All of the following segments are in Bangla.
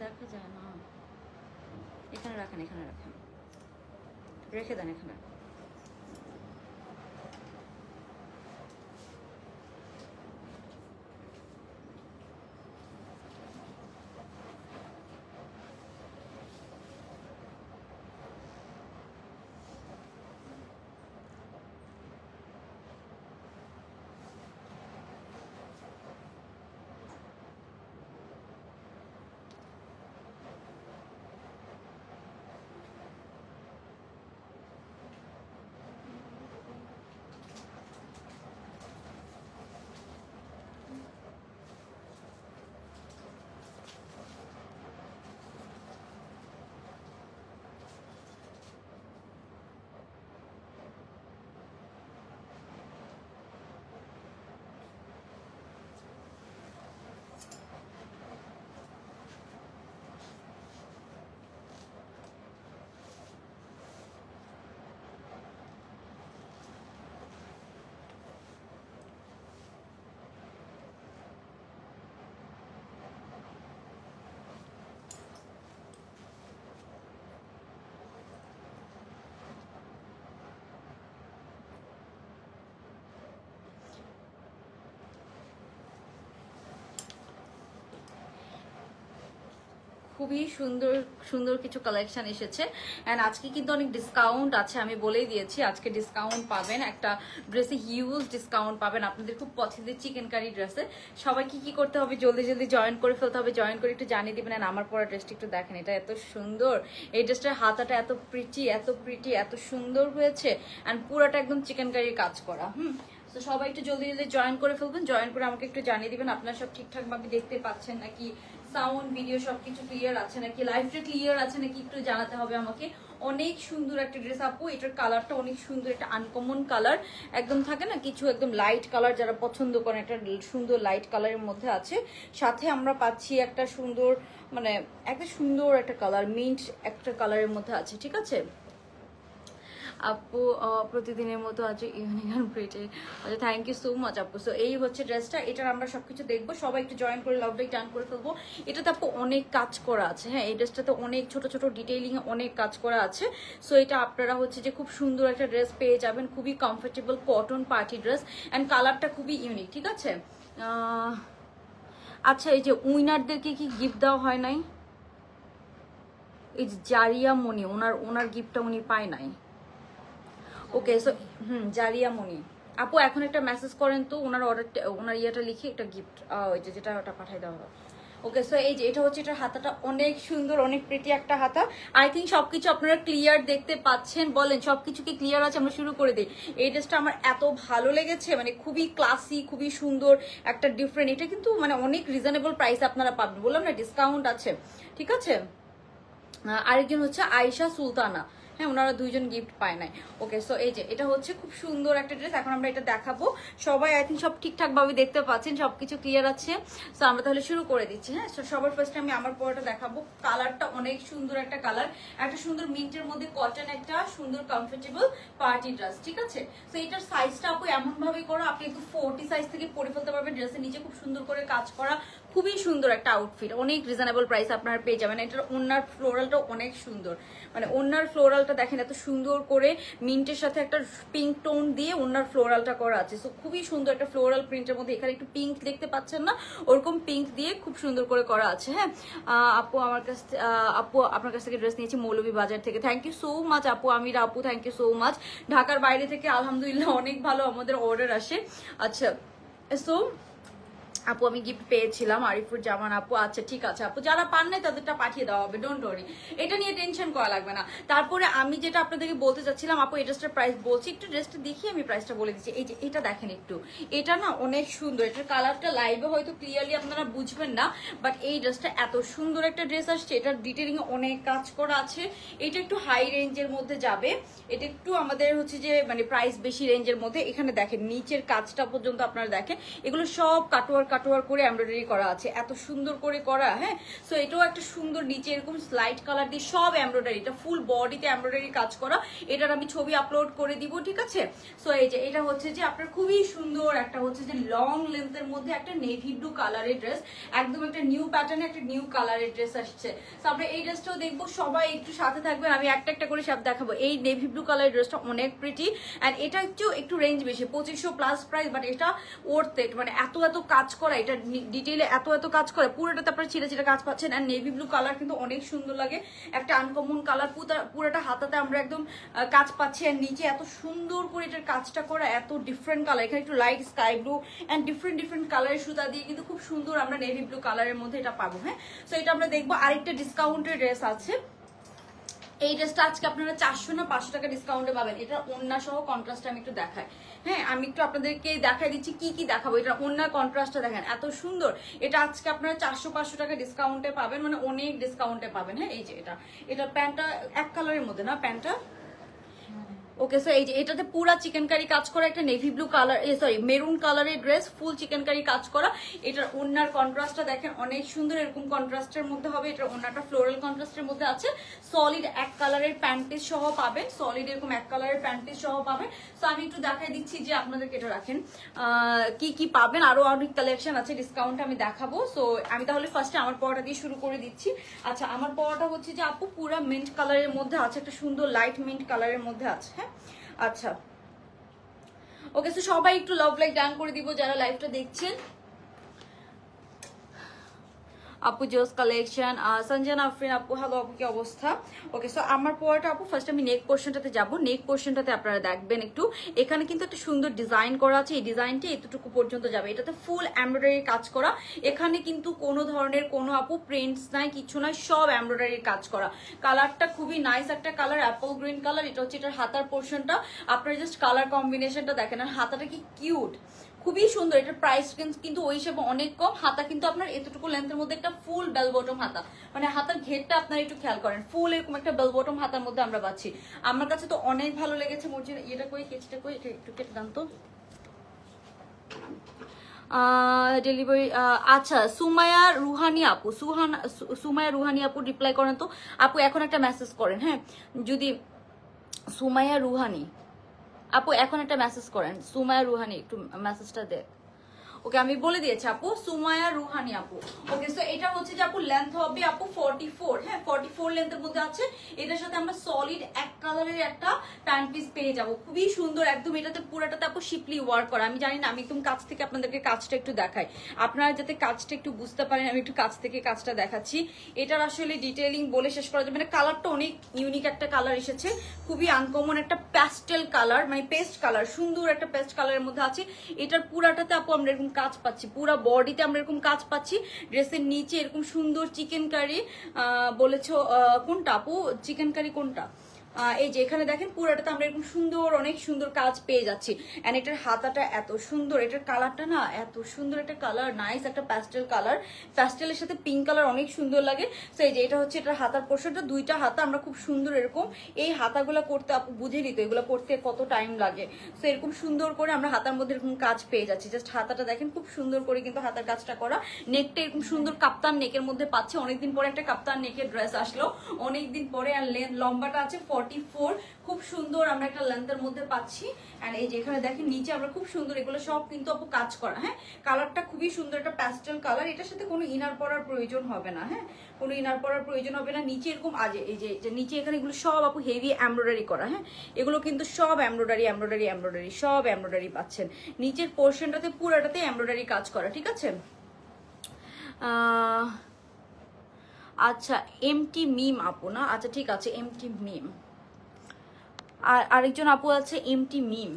দেখা যায় না, এখানে রাখেন, এখানে রাখেন, রেখে দেন এখানে। খুবই সুন্দর সুন্দর কিছু কালেকশন এসেছে এন্ড আজকে কিন্তু অনেক ডিসকাউন্ট আছে, আমি বলেই দিয়েছি আজকে ডিসকাউন্ট পাবেন, একটা ড্রেসে হিউজ ডিসকাউন্ট পাবেন আপনাদের খুব পছন্দের চিকেন কারি ড্রেসে। সবাইকে কি করতে হবে, জলদি জলদি জয়েন করে ফেলতে হবে, জয়েন করে একটু জানিয়ে দিবেন। এন্ড আমার পরা ড্রেসটা একটু দেখেন, এটা এত সুন্দর, এই ড্রেসটার হাতাটা এত প্রিটি এত সুন্দর হয়েছে এন্ড পুরোটা একদম চিকেন কারির কাজ করা। তো সবাই একটু জলদি জলদি জয়েন করে ফেলবেন, জয়েন করে আমাকে একটু জানিয়ে দিবেন আপনারা সব ঠিকঠাক ভাবে দেখতে পাচ্ছেন নাকি, সাউন্ড ভিডিও সবকিছু ক্লিয়ার আছে নাকি, লাইভটা ক্লিয়ার আছে নাকি একটু জানাতে হবে আমাকে। অনেক সুন্দর একটা ড্রেস আপু, এটার কালারটা অনেক সুন্দর, একটা আনকমন কালার একদম থাকে না কিছু একদম লাইট কালার যারা পছন্দ করেন, একটা সুন্দর লাইট কালারের মধ্যে আছে, সাথে আমরা পাচ্ছি একটা সুন্দর মানে একটা সুন্দর একটা কালার মিন্ট একটা কালারের মধ্যে আছে, ঠিক আছে আপু প্রতিদিনের মতো আছে ইভিনিং এন্ড প্রিটি। আচ্ছা থ্যাংক ইউ সো মাচ আপু। সো এই হচ্ছে ড্রেসটা, এটার আমরা সবকিছু দেখবো, সবাই একটু জয়েন করে লাভটাই টান করে ফেলবো। এটাতে আপু অনেক কাজ করা আছে, হ্যাঁ এই ড্রেসটাতে অনেক ছোট ছোট ডিটেইলিং অনেক কাজ করা আছে। সো এটা আপনারা হচ্ছে যে খুব সুন্দর একটা ড্রেস পেয়ে যাবেন, খুবই comfortable cotton party dress and কালারটা খুবই ইউনিক, ঠিক আছে। আচ্ছা এই যে উইনারদেরকে কি গিফট দেওয়া হয় নাই, এই যে জারিয়া মনি ওনার গিফটটা উনি পায় নাই। ওকে সো জারিয়া মনি আপু এখন একটা মেসেজ করেন তো, ওনার অর্ডারটা ওনার ইয়েটা লিখে একটা গিফট ওই যে যেটা ওটা পাঠাই দেওয়া হবে। ওকে সো এই যে এটা হচ্ছে, এটার হাতাটা অনেক সুন্দর, অনেক প্রিটি একটা হাতা। আই থিঙ্ক সবকিছু আপনারা ক্লিয়ার দেখতে পাচ্ছেন, বলেন সবকিছু কি ক্লিয়ার আছে? আমরা শুরু করে দিই। এই ড্রেসটা আমার এত ভালো লেগেছে, মানে খুবই ক্লাসি, খুবই সুন্দর একটা ডিফারেন্ট, এটা কিন্তু মানে অনেক রিজনেবল প্রাইস আপনারা পাবেন, বললাম না ডিসকাউন্ট আছে, ঠিক আছে। আরেকজন হচ্ছে আয়েশা সুলতানা, হ্যাঁ ওনারা দুইজন গিফট পায় নাই। ওকে সো এই যে এটা হচ্ছে খুব সুন্দর একটা ড্রেস, এখন আমরা এটা দেখাবো। সবাই আই থিঙ্ক সব ঠিকঠাক ভাবে দেখতে পাচ্ছেন, সবকিছু ক্লিয়ার আছে। সো আমরা তাহলে শুরু করে দিচ্ছি। হ্যাঁ সবার ফার্স্টে আমি আমার পরাটা দেখাবো, কালারটা অনেক সুন্দর একটা কালার, একটা সুন্দর মিন্টের মধ্যে কটন, একটা সুন্দর কমফোর্টেবল পার্টি ড্রেস, ঠিক আছে। সো এটার সাইজটা আপু এমন ভাবে করো আপনি একটু 40 সাইজ থেকে পরে ফেলতে পারবেন, ড্রেসের নিচে খুব সুন্দর করে কাজ করা, খুবই সুন্দর একটা আউটফিট, অনেক রিজনেবল প্রাইস আপনারা পেয়ে যাবেন। এটার ওনার ফ্লোরালটা অনেক সুন্দর, মানে ওনার ফ্লোরালটা দেখেন এত সুন্দর করে মিন্টের সাথে একটা পিঙ্ক টোন দিয়ে ওনার ফ্লোরালটা করা আছে। সো খুবই সুন্দর একটা ফ্লোরাল প্রিন্টের মধ্যে, এখানে একটু পিঙ্ক দেখতে পাচ্ছেন না, ওরকম পিঙ্ক দিয়ে খুব সুন্দর করে করা আছে। হ্যাঁ আপু আমার কাছ আপু আপনার কাছ থেকে ড্রেস নিয়েছি মৌলভী বাজার থেকে, থ্যাংক ইউ সো মাচ আপু। আমির আপু থ্যাংক ইউ সো মাচ। ঢাকার বাইরে থেকে আলহামদুলিল্লাহ অনেক ভালো আমাদের অর্ডার আসে। আচ্ছা সো আপু আমি গিফট পেয়েছিলাম আরিফুর জামান আপু, আচ্ছা ঠিক আছে আপু, যারা পান নাই তাদেরটা পাঠিয়ে দেওয়া হবে, ডোন্ট ওয়ারি, এটা নিয়ে টেনশন করা লাগবে না। তারপরে আমি যেটা আপনাদেরকে বলতে চাচ্ছিলাম আপু, এই ড্রেসটার প্রাইস বলছি, একটু ড্রেসটা দেখি আমি প্রাইসটা বলে দিচ্ছি। এই যে এটা দেখেন একটু, এটা না অনেক সুন্দর, এটার কালারটা লাইভে হয়তো ক্লিয়ারলি আপনারা বুঝবেন না, বাট এই ড্রেসটা এত সুন্দর একটা ড্রেস আসছে, এটার ডিটেলিং অনেক কাজ করা আছে। এটা একটু হাই রেঞ্জের মধ্যে যাবে, এটা একটু আমাদের হচ্ছে যে মানে প্রাইস বেশি রেঞ্জের মধ্যে। এখানে দেখেন নিচের কাজটা পর্যন্ত আপনারা দেখেন, এগুলো সব কাটওয়ার্ক কাটোয়ার করে এমব্রয়ডারি করা আছে, এত সুন্দর করে করা। হ্যাঁ, সো এটাও একটা সুন্দর নিচে এরকম স্লাইড কালার দিয়ে সব এমব্রয়ডারি, এটা ফুল বডিতে এমব্রয়ডারি কাজ করা। এটার আমি ছবি আপলোড করে দিব, ঠিক আছে। সো এই যে এটা হচ্ছে যে আপনার খুবই সুন্দর একটা হচ্ছে যে লং লেন্থের মধ্যে একটা নেভি ব্লু কালারের ড্রেস, একদম একটা নিউ প্যাটার্নে একটা নিউ কালারের ড্রেস আসছে। তো আমরা এই ড্রেসটাও দেখবো, সবাই একটু সাথে থাকবেন, আমি একটা একটা করে সব দেখাবো। এই নেভি ব্লু কালারের ড্রেসটা অনেক প্রিটি, অ্যান্ড এটা একটু রেঞ্জ বেশি, 2500 প্লাস প্রাইস, বাট এটা ওর্থ ইট। মানে এত কাজ করা, এটা ডিটেইলে এত কাজ করা, পুরোটাতে আপনারা ছিঁড়ে ছিঁড়ে কাজ পাচ্ছেন। অ্যান্ড নেভি ব্লু কালার কিন্তু অনেক সুন্দর লাগে, একটা আনকমন কালার। পুরোটা হাতাতে আমরা একদম কাজ পাচ্ছি, আর নিচে এত সুন্দর করে এটার কাজটা করা, এত ডিফারেন্ট কালার। এখানে একটু light sky blue and different কালারের সুতা দিয়ে কিন্তু খুব সুন্দর আমরা নেভি ব্লু কালারের মধ্যে এটা পাবো। হ্যাঁ, সো এটা আমরা দেখবো। আরেকটা ডিসকাউন্টের ড্রেস আছে, এই ড্রেসটা আজকে আপনারা 400 না 500 টাকা ডিসকাউন্টে পাবেন। এটা ওড়না সহ কন্ট্রাস্ট আমি একটু দেখাই। হ্যাঁ, আমি একটু আপনাদেরকে দেখাই দিচ্ছি কি দেখাবো। এটা ওড়নার কন্ট্রাস্টটা দেখেন এত সুন্দর। এটা আজকে আপনারা 400-500 টাকা ডিসকাউন্টে পাবেন, মানে অনেক ডিসকাউন্টে পাবেন। হ্যাঁ, এই যে এটা প্যান্টটা এক কালারের মধ্যে না, প্যান্টটা ওকে। সো এই যে এটাতে পুরা চিকেন কারি কাজ করা, একটা navy blue colour, sorry maroon কালারের ড্রেস, ফুল চিকেন কারি কাজ করা। এটার ওড়নার কন্ট্রাস্টটা দেখেন অনেক সুন্দর, এরকম কন্ট্রাস্টের মধ্যে হবে। এটার ওড়নাটা ফ্লোরাল কন্ট্রাস্টের মধ্যে আছে। সলিড এক কালারের প্যান্টিস সহ পাবেন, সলিড এরকম এক কালারের প্যান্টিস সহ পাবেন। সো আমি একটু দেখাই দিচ্ছি যে আপনাদেরকে এটা রাখেন কি পাবেন। আরো অনেক কালেকশন আছে ডিসকাউন্ট আমি দেখাবো। সো আমি তাহলে ফার্স্টে আমার পড়াটা দিয়ে শুরু করে দিচ্ছি। আচ্ছা, আমার পড়াটা হচ্ছে যে আপু পুরা মিন্ট কালারের মধ্যে আছে, একটা সুন্দর লাইট মিন্ট কালারের মধ্যে আছে। হ্যাঁ, আচ্ছা ওকে। সো সবাই একটু লাভ লাইক ডান করে দিব যারা লাইভটা দেখছেন। আপু জোস কালেকশন, সঞ্জনা আফরিন আপু, হ্যালো আপু, কি অবস্থা? ওকে, সো আমার পরটা আপু ফার্স্ট আমি নেক পোর্শনটাতে যাব। নেক পোর্শনটাতে আপনারা দেখবেন একটু, এখানে কিন্তু একটা সুন্দর ডিজাইন করা আছে। এই ডিজাইনটা এতটুকু পর্যন্ত যাবে, এটাতে ফুল এমব্রয়ডারি কাজ করা। এখানে কিন্তু কোনো ধরনের কোনো আপু প্রিন্টস নাই, কিছু নাই, সব এমব্রয়ডারি কাজ করা। কালারটা খুবই নাইস একটা কালার, অ্যাপল গ্রিন কালার। এটা হচ্ছে এটার হাতার পোর্শনটা, আপনারা জাস্ট কালার কম্বিনেশনটা দেখেন, আর হাতাটা কি কিউট, খুবই সুন্দর। এটার প্রাইস কিন্তু ওই হিসেবে অনেক কম। হাতা কিন্তু আপনার এতটুকু লেন্থের মধ্যে একটা ফুল বেল বটম হাতা, মানে হাতার ঘেরটা আপনারা একটু খেয়াল করেন, ফুল এরকম একটা বেল বটম হাতার মধ্যে আমরা পাচ্ছি। আমার কাছে তো অনেক ভালো লেগেছে। মর্জির এটা কই, কেচটা কই, এটা একটু কেটে দাম তো। ডেলিভারি আচ্ছা, সুমায়া রুহানি আপু, সুমায়া রুহানি আপু রিপ্লাই করেন তো আপু, এখন একটা মেসেজ করেন। হ্যাঁ, যদি সুমায়া রুহানি আপু এখন একটা মেসেজ করেন, সুমায়া রুহানি একটু মেসেজটা দেখ। ওকে, আমি বলে দিয়েছি আপু, সুমায়া রুহানি আপু। ওকে, সো এটা হচ্ছে যে আপু লেন্থ হবে আপু 44। হ্যাঁ, 44 লেন্থের মধ্যে আছে। এটার সাথে আমরা সলিড এক কালারের একটা প্যান্ট পিস পেয়ে যাবো, খুবই সুন্দর একদম। এটাতে পুরাটাতে আপু শিপলি ওয়ার্ক করা। আমি জানি না, আমি একদম কাছ থেকে আপনাদেরকে কাজটা একটু দেখাই, আপনারা যাতে কাজটা একটু বুঝতে পারেন। আমি একটু কাছ থেকে কাজটা দেখাচ্ছি। এটার আসলে ডিটেইলিং বলে শেষ করা যাবে না। কালারটা অনেক ইউনিক একটা কালার এসেছে, খুবই আনকমন একটা প্যাস্টেল কালার, মানে পেস্ট কালার, সুন্দর একটা পেস্ট কালারের মধ্যে আছে। এটার পুরাটাতে আপু আমরা এরকম কাজ পাচ্ছি, পুরা বডিতে আমরা এরকম কাজ পাচ্ছি। ড্রেসের নিচে এরকম সুন্দর চিকেন কারি বলেছো, কোনটা আপু চিকেন কারি কোনটা? এই যে এখানে দেখেন পুরাটাতে আমরা এরকম সুন্দর, অনেক সুন্দর কাজ পেয়ে যাচ্ছি। এন্ড এটার হাতাটা এত সুন্দর, এটার কালারটা না এত সুন্দর একটা কালার, নাইস একটা প্যাস্টেল কালার, প্যাস্টেলের সাথে পিঙ্ক কালার অনেক সুন্দর লাগে। তো এই যে এটা হচ্ছে এটার হাতার পোর্শনটা, দুইটা হাতা আমরা খুব সুন্দর এরকম, এই হাতাগুলো করতে আপু বুঝে নিত এগুলো করতে কত টাইম লাগে। তো এরকম সুন্দর করে আমরা হাতার মধ্যে এরকম কাজ পেয়ে যাচ্ছি। জাস্ট হাতাটা দেখেন খুব সুন্দর করে কিন্তু হাতার কাজটা করা। নেকটা এরকম সুন্দর কাপ্তান নেকের মধ্যে পাচ্ছে, অনেকদিন পরে একটা কাপ্তান নেকের ড্রেস আসলো, অনেকদিন পরে। আর লম্বাটা আছে 44, খুব সুন্দর আমরা একটা লেন্থের মধ্যে পাচ্ছি। এন্ড এই যে এখানে দেখেন নিচে আমরা খুব সুন্দর, এগুলো সব কিন্তু আপু কাজ করা। হ্যাঁ, কালারটা খুবই সুন্দর, একটা প্যাস্টেল কালার। এটার সাথে কোনো ইনার পরার প্রয়োজন হবে না। হ্যাঁ, কোনো ইনার পরার প্রয়োজন হবে না। নিচে এরকম এই যে নিচে এখানে এগুলো সব আপু হেভি এমব্রয়ডারি করা। হ্যাঁ, এগুলো কিন্তু সব এমব্রয়ডারি সব এমব্রয়ডারি পাচ্ছেন। নিচের পোর্শনটাতে পুরাটাতে এমব্রয়ডারি কাজ করা, ঠিক আছে। আচ্ছা, এমটি মিম আপু না? আচ্ছা ঠিক আছে, এমটি মিম। আর আরেকজন আপু আছে এমটি মিম,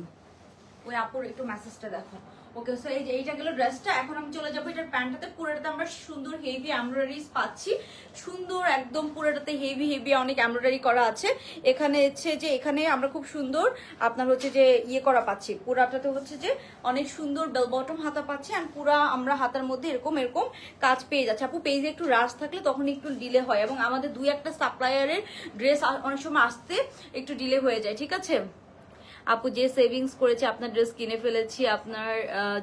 ওই আপুর একটু মেসেজটা দেখো। ওকে, সো এই যে এইটা গেল ড্রেসটা। এখন আমি চলে যাবো এটার প্যান্টটাতে। পুরোটাতে আমরা সুন্দর হেভি এমব্রয়ডারিজ পাচ্ছি, সুন্দর একদম পুরোটাতে হেভি অনেক এমব্রয়ডারি করা আছে। এখানে হচ্ছে যে এখানে আমরা খুব সুন্দর আপনার হচ্ছে যে করা পাচ্ছি, পুরাটাতে হচ্ছে যে অনেক সুন্দর বেল বটম হাতা পাচ্ছি। আর পুরা আমরা হাতার মধ্যে এরকম কাজ পেয়ে যাচ্ছে। আপু পেজে একটু রাশ থাকলে তখন একটু ডিলে হয়, এবং আমাদের দুই একটা সাপ্লায়ারের ড্রেস অনেক সময় আসতে একটু ডিলে হয়ে যায়, ঠিক আছে। আপু যে সেভিংস করেছে আপনার ড্রেস কিনে ফেলেছি, আপনার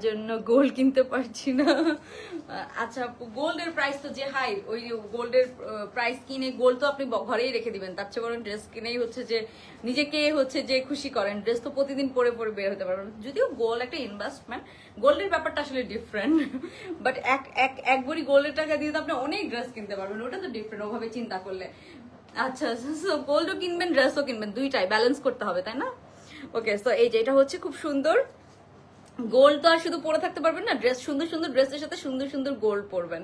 জন্য গোল্ড কিনতে পারছি না। আচ্ছা আপু, গোল্ডের প্রাইস তো যে হাই, ওই গোল্ডের প্রাইস কিনে গোল্ড তো আপনি ঘরেই রেখে দিবেন, তার চেয়ে বরং ড্রেস কিনেই হচ্ছে যে নিজেকে হচ্ছে যে খুশি করেন। ড্রেস তো প্রতিদিন পরে পরে বের হতে পারবেন, যদিও গোল্ড একটা ইনভেস্টমেন্ট, গোল্ডের ব্যাপারটা আসলে ডিফারেন্ট। বাট এক ভরি গোল্ডের টাকা দিয়ে তো আপনি অনেক ড্রেস কিনতে পারবেন, ওটা তো ডিফারেন্ট ওভাবে চিন্তা করলে। আচ্ছা, গোল্ডও কিনবেন ড্রেসও কিনবেন, দুইটাই ব্যালেন্স করতে হবে, তাই না? ওকে, সো এই যে এটা হচ্ছে খুব সুন্দর গোল্ড, তো আর শুধু পরে থাকতে পারবেন না, ড্রেস সুন্দর সুন্দর ড্রেসের সাথে সুন্দর সুন্দর গোল্ড পরবেন।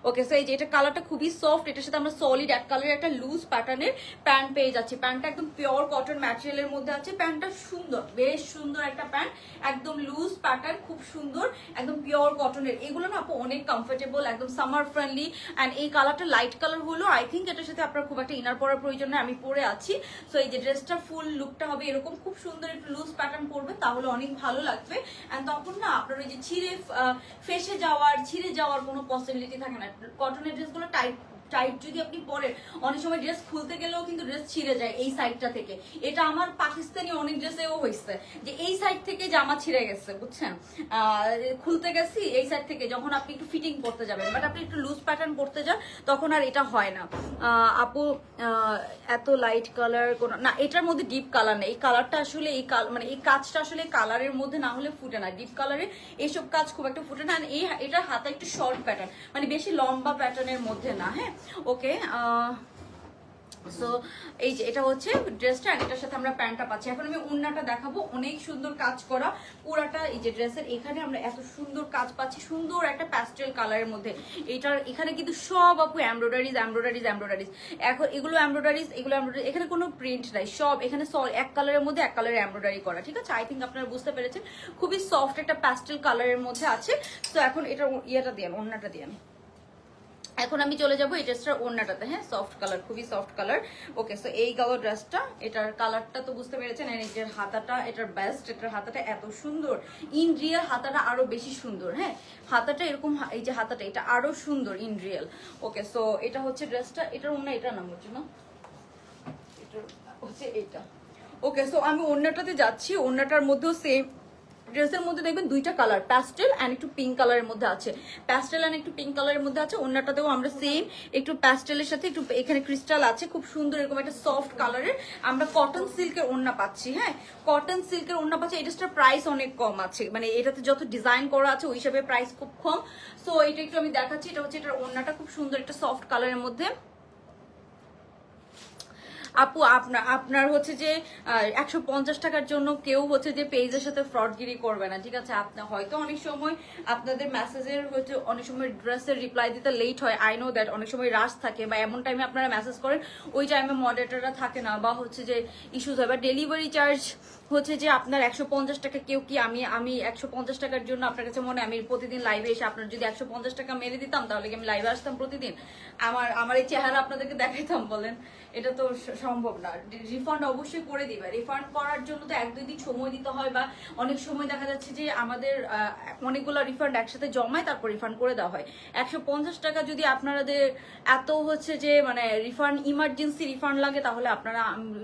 ওকে, সো এই যে এটা কালারটা খুবই সফট, এটার সাথে আমরা সলিড এক কালারের একটা লুজ প্যাটার্নের প্যান্ট পেয়ে যাচ্ছি। প্যান্টটা একদম পিওর কটন ম্যাটেরিয়ালের মধ্যে আছে, প্যান্টটা সুন্দর, বেশ সুন্দর একটা প্যান্ট, একদম লুজ প্যাটার্ন, খুব সুন্দর, একদম পিওর কটনের। এগুলো না আপু অনেক কমফোর্টেবল, একদম সামার ফ্রেন্ডলি। অ্যান্ড এই কালারটা লাইট কালার হলো, আই থিঙ্ক এটার সাথে আপনার খুব একটা ইনার পরার প্রয়োজন নেই, আমি পরে আছি। সো এই যে ড্রেসটা ফুল লুকটা হবে এরকম, খুব সুন্দর একটু লুজ প্যাটার্ন পরবে, তাহলে অনেক ভালো লাগবে। অ্যান্ড তখন না আপনার ওই যে ছিঁড়ে যাওয়ার কোনো পসিবিলিটি থাকে না। কটনের ড্রেসগুলো টাইট যদি আপনি পরেন, অনেক সময় ড্রেস খুলতে গেলেও কিন্তু ড্রেস ছিঁড়ে যায় এই সাইডটা থেকে। এটা আমার পাকিস্তানি অনেক ড্রেসেও হয়েছে যে এই সাইড থেকে জামা ছিঁড়ে গেছে, বুঝছেন? খুলতে গেছি এই সাইড থেকে, যখন আপনি একটু ফিটিং করতে যাবেন, বাট আপনি একটু লুজ প্যাটার্ন করতে যান তখন আর এটা হয় না। আপু এত লাইট কালার কোন না, এটার মধ্যে ডিপ কালার নেই। এই কালারটা আসলে মানে এই কাজটা আসলে কালারের মধ্যে না হলে ফুটে না, ডিপ কালারে এইসব কাজ খুব একটা ফুটে না। এটার হাতে একটু শর্ট প্যাটার্ন, মানে বেশি লম্বা প্যাটার্নের মধ্যে না। হ্যাঁ, ওকে, সো এই যে এটা হচ্ছে ড্রেসটা, আর এটার সাথে আমরা প্যান্টটা পাচ্ছি। এখন আমি ওড়নাটা দেখাবো, অনেক সুন্দর কাজ করা পুরাটা। এই যে ড্রেসের এখানে আমরা এত সুন্দর কাজ পাচ্ছি, সুন্দর একটা প্যাস্টেল কালারের মধ্যে। এখানে কিন্তু সব আপু এমব্রয়ডারিজ। এখন এগুলো এমব্রয়ডারিজ, এখানে কোনো প্রিন্ট নাই, সব এখানে এক কালারের মধ্যে এক কালারের এমব্রয়ডারি করা। ঠিক আছে, আই থিঙ্ক আপনারা বুঝতে পেরেছেন, খুবই সফট একটা প্যাস্টেল কালারের মধ্যে আছে। তো এখন এটা ইয়েটা দিয়ে ওড়নাটা দিয়ে এখন আমি চলে যাবো এই ড্রেসটার ওড়নাটাতে। হ্যাঁ, সফট কালার, খুবই সফট কালার। ওকে, সো এই গেল ড্রেসটা, এটার কালারটা তো বুঝতে পেরেছেন। আর এটার হাতাটা, এটার বেস্ট, এটার হাতাটা এত সুন্দর, ইন রিয়েল হাতাটা আরো বেশি সুন্দর। হ্যাঁ, হাতাটা এরকম, এই যে হাতাটা এটা আরো সুন্দর ইন রিয়েল। ওকে, সো এটা হচ্ছে ড্রেসটা, এটার ওড়না, এটার নাম হচ্ছে না, এটা হচ্ছে এইটা। ওকে, সো আমি ওড়নাটাতে যাচ্ছি। ওড়নাটার মধ্যেও সেম, ড্রেসের মধ্যে দেখবেন দুইটা কালার, প্যাস্টেল অ্যান্ড একটু পিঙ্ক কালারের মধ্যে আছে, প্যাস্টেল অ্যান্ড একটু পিঙ্ক কালারের মধ্যে আছে। ওড়নাটাতেও আমরা সেম একটু প্যাস্টেলের সাথে একটু এখানে ক্রিস্টাল আছে, খুব সুন্দর এরকম একটা সফট কালারের আমরা কটন সিল্কের ওড়না পাচ্ছি। হ্যাঁ, কটন সিল্কের ওড়না পাচ্ছি। এটার প্রাইস অনেক কম আছে, মানে এটাতে যত ডিজাইন করা আছে ওই হিসাবে প্রাইস খুব কম। সো এটা একটু আমি দেখাচ্ছি, এটা হচ্ছে এটার ওড়নাটা খুব সুন্দর একটা সফট কালারের মধ্যে। আপু আপনার হচ্ছে যে 150 টাকার জন্য কেউ হচ্ছে যে পেজের সাথে ফ্রডগিরি করবে না, ঠিক আছে? আপনার হয়তো অনেক সময় আপনাদের মেসেজের হচ্ছে অনেক সময় ড্রেসের রিপ্লাই দিতে লেট হয়, আই নো দ্যাট, অনেক সময় রাশ থাকে বা এমন টাইমে আপনারা মেসেজ করেন ওই টাইমে মডারেটররা থাকে না, বা হচ্ছে যে ইস্যুস হয়, বা ডেলিভারি চার্জ হচ্ছে যে আপনার 150 টাকা, কেউ কি আমি 150 টাকার জন্য আপনার কাছে মনে আমি প্রতিদিন লাইভে এসে আপনার যদি 150 টাকা মেরে দিতাম তাহলে কি আমি লাইভে আসতাম প্রতিদিন? আমার এই চেহারা আপনাদেরকে দেখাইতাম? বলেন, এটা তো সম্ভব না। রিফান্ড অবশ্যই করে দিবে। রিফান্ড করার জন্য তো 1-2 দিন সময় দিতে হয়, বা অনেক সময় দেখা যাচ্ছে যে আমাদের অনেকগুলো রিফান্ড একসাথে জমায় তারপর রিফান্ড করে দেওয়া হয়। 150 টাকা যদি আপনাদের এত হচ্ছে যে মানে রিফান্ড, ইমার্জেন্সি রিফান্ড লাগে, তাহলে আপনারা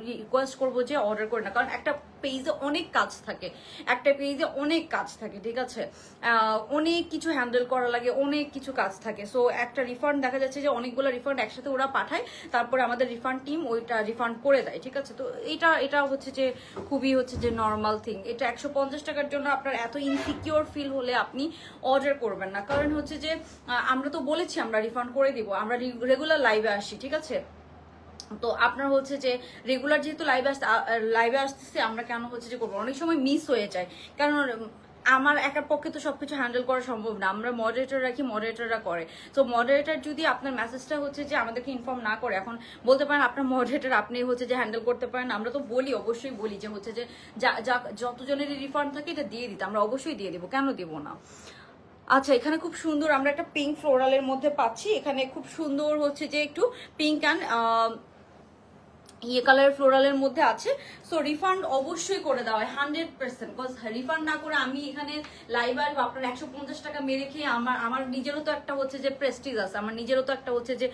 রিকোয়েস্ট করবো যে অর্ডার করে না, কারণ একটা পেজে অনেক কাজ থাকে, ঠিক আছে? অনেক কিছু হ্যান্ডেল করা লাগে, অনেক কিছু কাজ থাকে। সো একটা রিফান্ড দেখা যাচ্ছে যে অনেকগুলো রিফান্ড একসাথে ওরা পাঠায়, তারপরে আমাদের রিফান্ড টিম ওইটা রিফান্ড করে দেয়, ঠিক আছে? তো এটা হচ্ছে যে খুবই হচ্ছে যে নর্মাল থিং। এটা 150 টাকার জন্য আপনার এত ইনসিকিউর ফিল হলে আপনি অর্ডার করবেন না, কারণ হচ্ছে যে আমরা তো বলেছি আমরা রিফান্ড করে দিব, আমরা রেগুলার লাইভে আসি, ঠিক আছে? তো আপনার হচ্ছে যে রেগুলার যেহেতু লাইভে আসতেছি, আমরা কেন হচ্ছে যে করবো? অনেক সময় মিস হয়ে যায়, কারণ আমার একার পক্ষে তো সবকিছু হ্যান্ডেল করা সম্ভব না, আমরা মডারেটর রাখি, মডারেটররা করে। তো মডারেটর যদি আপনার মেসেজটা হচ্ছে যে আমাদেরকে ইনফর্ম না করে, এখন বলতে পারেন আপনার মডারেটর আপনি হচ্ছে যে হ্যান্ডেল করতে পারেন, আমরা তো বলি, অবশ্যই বলি যে হচ্ছে যে যতজনেরই রিফান্ড থাকে এটা দিয়ে দিতে, আমরা অবশ্যই দিয়ে দিব, কেন দিব না? আচ্ছা, এখানে খুব সুন্দর আমরা একটা পিঙ্ক ফ্লোরালের মধ্যে পাচ্ছি, এখানে খুব সুন্দর হচ্ছে যে একটু পিঙ্ক অ্যান্ড ইয়ে কালার ফ্লোরালের মধ্যে আছে। সো রিফান্ড অবশ্যই করে দেওয়া হয় 100%, বিকজ রিফান্ড না করে আমি এখানে লাইভ আর আপনার 150 টাকা মেরে খেয়ে আমার নিজেরও তো একটা হচ্ছে যে প্রেস্টিজ আছে, আমার নিজেরও তো একটা হচ্ছে যে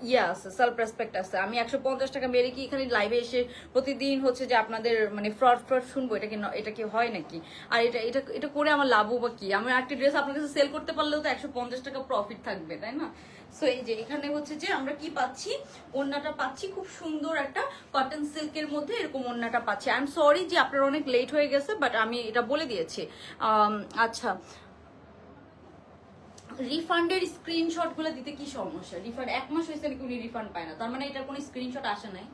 ইয়ে আছে, সেলফ রেসপেক্ট আছে। আমি 150 টাকা মেরে কি এখানে লাইভে এসে প্রতিদিন হচ্ছে যে আপনাদের মানে ফ্রড শুনবো? এটা কি হয় নাকি? আর এটা করে আমার লাভও বা কি? আমার একটা ড্রেস আপনার কাছে সেল করতে পারলেও তো 150 টাকা প্রফিট থাকবে, তাই না? সো এই যে এখানে হচ্ছে যে আমরা কি পাচ্ছি, ওড়নাটা পাচ্ছি খুব সুন্দর একটা কটন সিল্কের মধ্যে, এরকম ওড়নাটা পাচ্ছি। আই এম সরি যে আপনার অনেক লেট হয়ে গেছে, বাট আমি এটা বলে দিয়েছি। আচ্ছা, রিফান্ডের স্ক্রিনশট গুলো দিতে কি সমস্যা? রিফান্ড 1 মাস হয়েছে নাকি উনি রিফান্ড পায় না, তার মানে এটার কোনো স্ক্রিনশট আসে নাই?